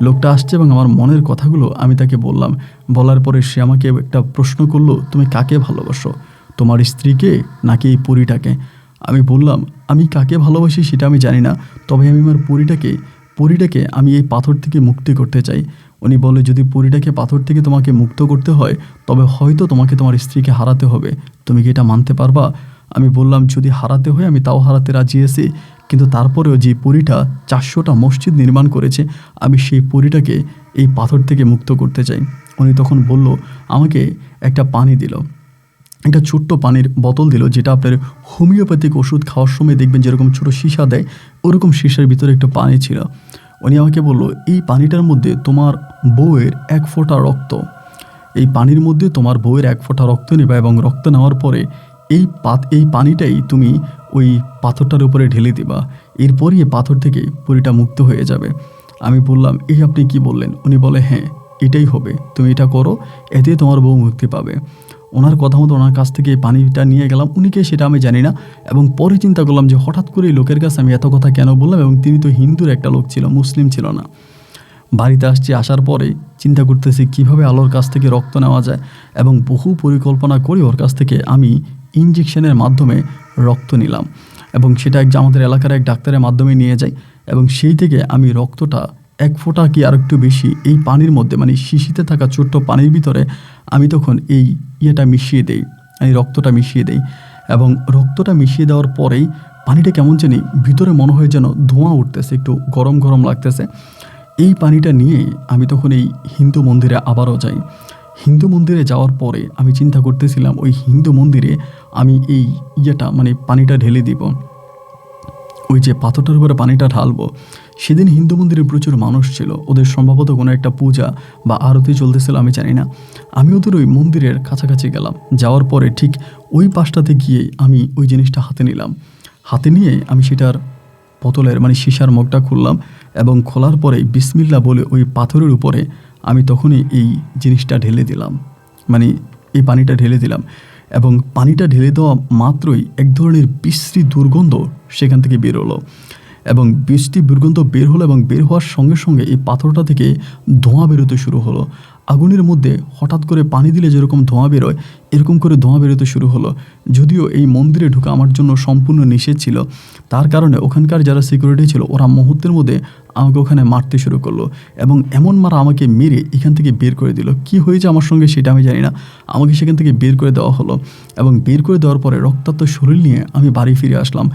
লোকটা আসছে এবং আমার মনের কথাগুলো আমি তাকে বললাম। বলার পরে সে আমাকে একটা প্রশ্ন করলো, তুমি কাকে ভালোবাসো, তোমার স্ত্রীকে নাকি এই পরীটাকে? আমি বললাম, আমি কাকে ভালোবাসি সেটা আমি জানি না, তবে আমি আমার পরীটাকে আমি এই পাথর থেকে মুক্তি করতে চাই। উনি বলে, যদি পরীটাকে পাথর থেকে তোমাকে মুক্ত করতে হয় তবে হয়তো তোমাকে তোমার স্ত্রীকে হারাতে হবে, তুমি কি এটা মানতে পারবা? আমি বললাম, যদি হারাতে হয় আমি তাও হারাতে রাজি আছি, কিন্তু তারপরেও যে পরীটা 400টা মসজিদ নির্মাণ করেছে আমি সেই পরীটাকে এই পাথর থেকে মুক্ত করতে চাই। উনি তখন বলল, আমাকে একটা পানি দিল, একটা ছোট্ট পানির বোতল দিল, যেটা আপনার হোমিওপ্যাথিক ওষুধ খাওয়ার সময় দেখবেন যেরকম ছোটো সীসা দেয়, ওরকম সীসার ভিতরে একটা পানি ছিল। উনি আমাকে বলল, এই পানিটার মধ্যে তোমার বউয়ের 1 ফোঁটা রক্ত, এই পানির মধ্যে তোমার বউয়ের 1 ফোঁটা রক্ত নেবা এবং রক্ত নেওয়ার পরে এই পানিটাই তুমি ওই পাথরটার উপরে ঢেলে দিবা, এরপরই এই পাথর থেকে পরীটা মুক্ত হয়ে যাবে। আমি বললাম, এই আপনি কি বললেন? উনি বলে, হ্যাঁ এটাই হবে, তুমি এটা করো, এতে তোমার বউ মুক্তি পাবে। ওনার কথা মতো ওনার কাছ থেকে এই পানিটা নিয়ে গেলাম, উনিকে সেটা আমি জানি না। এবং পরে চিন্তা করলাম যে হঠাৎ করে এই লোকের কাছে আমি এত কথা কেন বললাম, এবং তিনি তো হিন্দুর একটা লোক ছিল, মুসলিম ছিল না। বাড়িতে আসার পরে চিন্তা করতেছি কিভাবে আলোর কাছ থেকে রক্ত নেওয়া যায়, এবং বহু পরিকল্পনা করে ওর কাছ থেকে আমি ইনজেকশনের মাধ্যমে রক্ত নিলাম এবং সেটা আমাদের এলাকার এক ডাক্তারের মাধ্যমে নিয়ে যাই এবং সেই থেকে আমি রক্তটা 1 ফোঁটা কি আর একটু বেশি এই পানির মধ্যে, মানে শিশিতে থাকা ছোট্ট পানির ভিতরে আমি তখন এই মিশিয়ে দেই, এই রক্তটা মিশিয়ে দেই। এবং রক্তটা মিশিয়ে দেওয়ার পরেই পানিটা কেমন জানি ভিতরে মনে হয় যেন ধোঁয়া উঠতেছে, একটু গরম গরম লাগতেছে। এই পানিটা নিয়ে আমি তখন এই হিন্দু মন্দিরে আবারও যাই। হিন্দু মন্দিরে যাওয়ার পরে আমি চিন্তা করতেছিলাম ওই হিন্দু মন্দিরে আমি এই পানিটা ঢেলে দিব, ওই যে পাথরটার উপরে পানিটা ঢালবো, সেদিন হিন্দু মন্দিরে প্রচুর মানুষ ছিল, ওদের সম্ভবত কোনো একটা পূজা বা আরতি চলতেছিল, আমি জানি না। আমি ওদের ওই মন্দিরের কাছাকাছি গেলাম, যাওয়ার পরে ঠিক ওই পাশটাতে গিয়ে আমি ওই জিনিসটা হাতে নিলাম। হাতে নিয়ে আমি সেটার বোতলের মানে সীসার মগটা খুললাম এবং খোলার পরে বিসমিল্লাহ বলে ওই পাথরের উপরে আমি তখনই এই জিনিসটা ঢেলে দিলাম, মানে এই পানিটা ঢেলে দিলাম। এবং পানিটা ঢেলে দেওয়া মাত্রই এক ধরনের বিশ্রী দুর্গন্ধ সেখান থেকে বের হলো এবং বিশ্রী দুর্গন্ধ বের হলো এবং বের হওয়ার সঙ্গে সঙ্গে এই পাথরটা থেকে ধোঁয়া বেরোতে শুরু হলো। আগুনের মধ্যে হঠাৎ করে পানি দিলে যেরকম ধোঁয়া বেরোয় এরকম করে ধোঁয়া বেরোতে শুরু হলো। যদিও এই মন্দিরে ঢোকা আমার জন্য সম্পূর্ণ নিষেধ ছিল, তার কারণে ওখানকার যারা সিকিউরিটি ছিল ওরা মুহূর্তের মধ্যে আমাকে ওখানে মারতে শুরু করলো এবং এমন মারা আমাকে মেরে এখান থেকে বের করে দিল। কি হয়েছে আমার সঙ্গে সেটা আমি জানি না, আমাকে সেখান থেকে বের করে দেওয়া হলো এবং বের করে দেওয়ার পরে রক্তাক্ত শরীর নিয়ে আমি বাড়ি ফিরে আসলাম।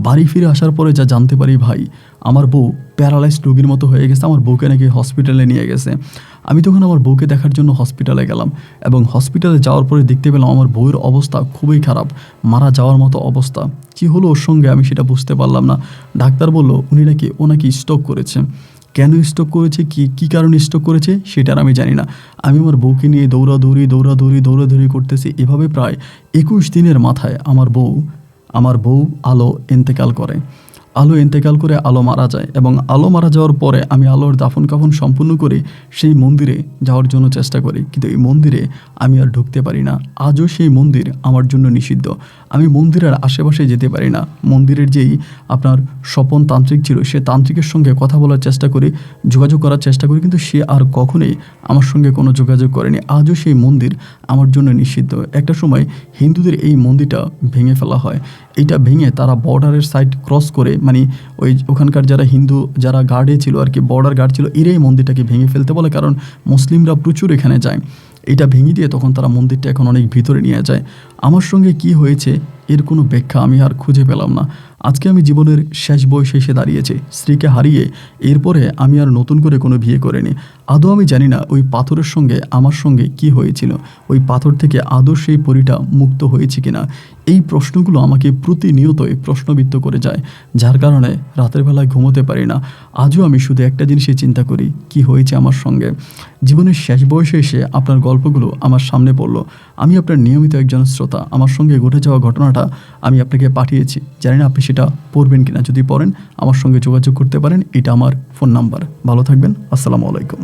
বাড়ি ফিরে আসার পরে যা জানতে পারি ভাই, আমার বউ প্যারালাইজড রোগীর মতো হয়ে গেছে, আমার বউকে নাকি হসপিটালে নিয়ে গেছে। আমি তখন আমার বউকে দেখার জন্য হসপিটালে গেলাম এবং হসপিটালে যাওয়ার পরে দেখতে পেলাম আমার বউয়ের অবস্থা খুবই খারাপ, মারা যাওয়ার মতো অবস্থা। কি হলো ওর সঙ্গে আমি সেটা বুঝতে পারলাম না। ডাক্তার বলল ও নাকি স্ট্রোক করেছে। কেন স্ট্রোক করেছে, কী কারণে স্ট্রোক করেছে সেটার আমি জানি না। আমি আমার বউকে নিয়ে দৌড়াদৌড়ি করতেছি। এভাবে প্রায় 21 দিনের মাথায় আমার বউ আলো ইন্তেকাল করে। আলো মারা যায় এবং আলো মারা যাওয়ার পরে আমি আলোর দাফন কাফন সম্পূর্ণ করে সেই মন্দিরে যাওয়ার জন্য চেষ্টা করি, কিন্তু এই মন্দিরে আমি আর ঢুকতে পারি না। আজও সেই মন্দির আমার জন্য নিষিদ্ধ। আমি মন্দিরের আশেপাশে যেতে পারি না। মন্দিরের যেই আপনার স্বপন তান্ত্রিক ছিল, সে তান্ত্রিকের সঙ্গে কথা বলার চেষ্টা করি, যোগাযোগ করার চেষ্টা করি, কিন্তু সে আর কখনোই আমার সঙ্গে কোনো যোগাযোগ করেনি। আজও সেই মন্দির আমার জন্য নিষিদ্ধ। একটা সময় হিন্দুদের এই মন্দিরটা ভেঙে ফেলা হয়। এইটা ভেঙে তারা বর্ডারের সাইড ক্রস করে, মানে ওখানকার যারা হিন্দু যারা গার্ডে ছিল আর কি, বর্ডার গার্ড ছিল, এরাই মন্দিরটাকে ভেঙে ফেলতে বলে, কারণ মুসলিমরা প্রচুর এখানে যায়। এটা ভেঙে দিয়ে তখন তারা মন্দিরটা এখন অনেক ভিতরে নিয়ে যায়। আমার সঙ্গে কি হয়েছে এর কোনো ব্যাখ্যা আমি আর খুঁজে পেলাম না। আজকে আমি জীবনের শেষ বয়সে এসে দাঁড়িয়েছি, স্ত্রীকে হারিয়ে। এরপরে আমি আর নতুন করে কোনো বিয়ে করিনি। আদৌ আমি জানি না ওই পাথরের সঙ্গে আমার সঙ্গে কি হয়েছিল, ওই পাথর থেকে আদৌ সেই পরীটা মুক্ত হয়েছে কিনা। এই প্রশ্নগুলো আমাকে প্রতিনিয়তই প্রশ্নবিদ্ধ করে যায়, যার কারণে রাতের বেলায় ঘুমোতে পারি না। আজও আমি শুধু একটা জিনিসই চিন্তা করি, কি হয়েছে আমার সঙ্গে। জীবনের শেষ বয়সে এসে আপনার গল্পগুলো আমার সামনে পড়লো। আমি আপনার নিয়মিত একজন শ্রোতা, আমার সঙ্গে ঘটে যাওয়া ঘটনাটা আমি আপনাকে পাঠিয়েছি। জানি না আপনি সেটা পড়বেন কিনা। যদি পড়েন আমার সঙ্গে যোগাযোগ করতে পারেন, এটা আমার ফোন নাম্বার। ভালো থাকবেন, আসসালামু আলাইকুম।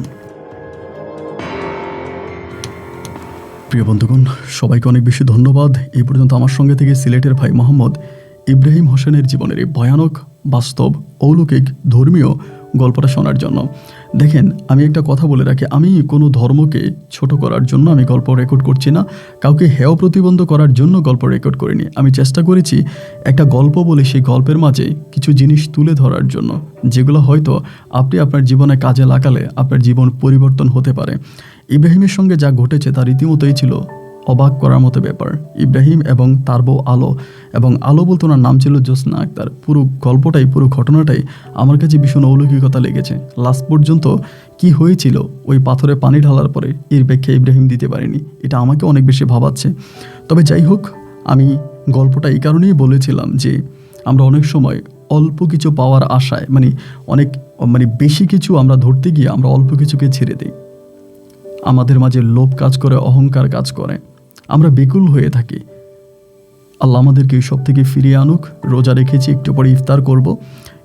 প্রিয় বন্ধুগণ, সবাইকে অনেক বেশি ধন্যবাদ এই পর্যন্ত আমার সঙ্গে থেকে সিলেটের ভাই মোহাম্মদ ইব্রাহিম হোসেনের জীবনের এই ভয়ানক, বাস্তব, অলৌকিক, ধর্মীয় গল্পটা শোনার জন্য। দেখেন, আমি একটা কথা বলে রাখি, আমি কোনো ধর্মকে ছোট করার জন্য আমি গল্প রেকর্ড করছি না, কাউকে হেয় প্রতিবন্ধ করার জন্য গল্প রেকর্ড করিনি। আমি চেষ্টা করেছি একটা গল্প বলে সেই গল্পের মাঝে কিছু জিনিস তুলে ধরার জন্য, যেগুলো হয়তো আপনি আপনার জীবনে কাজে লাগালে আপনার জীবন পরিবর্তন হতে পারে। ইব্রাহিমের সঙ্গে যা ঘটেছে তা রীতিমতোই ছিল অবাক করার মতো ব্যাপার। ইব্রাহিম এবং তার বউ আলো, এবং আলো বলতে ওনার নাম ছিল জ্যোৎস্না আক্তার। পুরো গল্পটাই, পুরো ঘটনাটাই আমার কাছে ভীষণ অলৌকিকতা লেগেছে। লাস্ট পর্যন্ত কি হয়েছিল ওই পাথরে পানি ঢালার পরে, এর ব্যাখ্যা ইব্রাহিম দিতে পারেনি। এটা আমাকে অনেক বেশি ভাবাচ্ছে। তবে যাই হোক, আমি গল্পটা এই কারণেই বলেছিলাম যে আমরা অনেক সময় অল্প কিছু পাওয়ার আশায়, মানে বেশি কিছু আমরা ধরতে গিয়ে আমরা অল্প কিছুকে ছেড়ে দিই। আমাদের মাঝে লোভ কাজ করে, অহংকার কাজ করে, আমরা বেকুল হয়ে থাকি। আল্লাহ আমাদেরকে এই সব থেকে ফিরিয়ে আনুক। রোজা রেখেছি, একটু পরে ইফতার করব।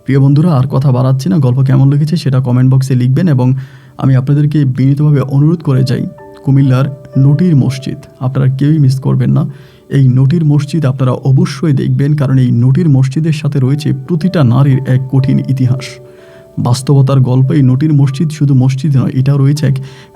প্রিয় বন্ধুরা, আর কথা বাড়াচ্ছি না, গল্প কেমন লেগেছে সেটা কমেন্ট বক্সে লিখবেন। এবং আমি আপনাদেরকে বিনীতভাবে অনুরোধ করে যাই, কুমিল্লার নটির মসজিদ আপনারা কেউই মিস করবেন না। এই নটির মসজিদ আপনারা অবশ্যই দেখবেন, কারণ এই নটির মসজিদের সাথে রয়েছে প্রতিটা নারীর এক কঠিন ইতিহাস। বাস্তবতার গল্প। এই নটির মসজিদ শুধু মসজিদ নয়, এটাও রয়েছে এক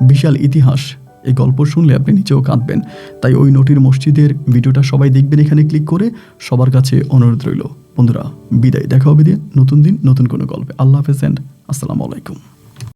বিশাল ইতিহাস। এই গল্প শুনলে আপনি নিজেও কাঁদবেন। তাই ওই নটির মসজিদের ভিডিওটা সবাই দেখবেন এখানে ক্লিক করে। সবার কাছে অনুরোধ রইল। বন্ধুরা, বিদায়, দেখা হবে দিয়ে নতুন দিন নতুন কোনো গল্পে। আল্লাহ হাফেজ এন্ড আসসালামু আলাইকুম।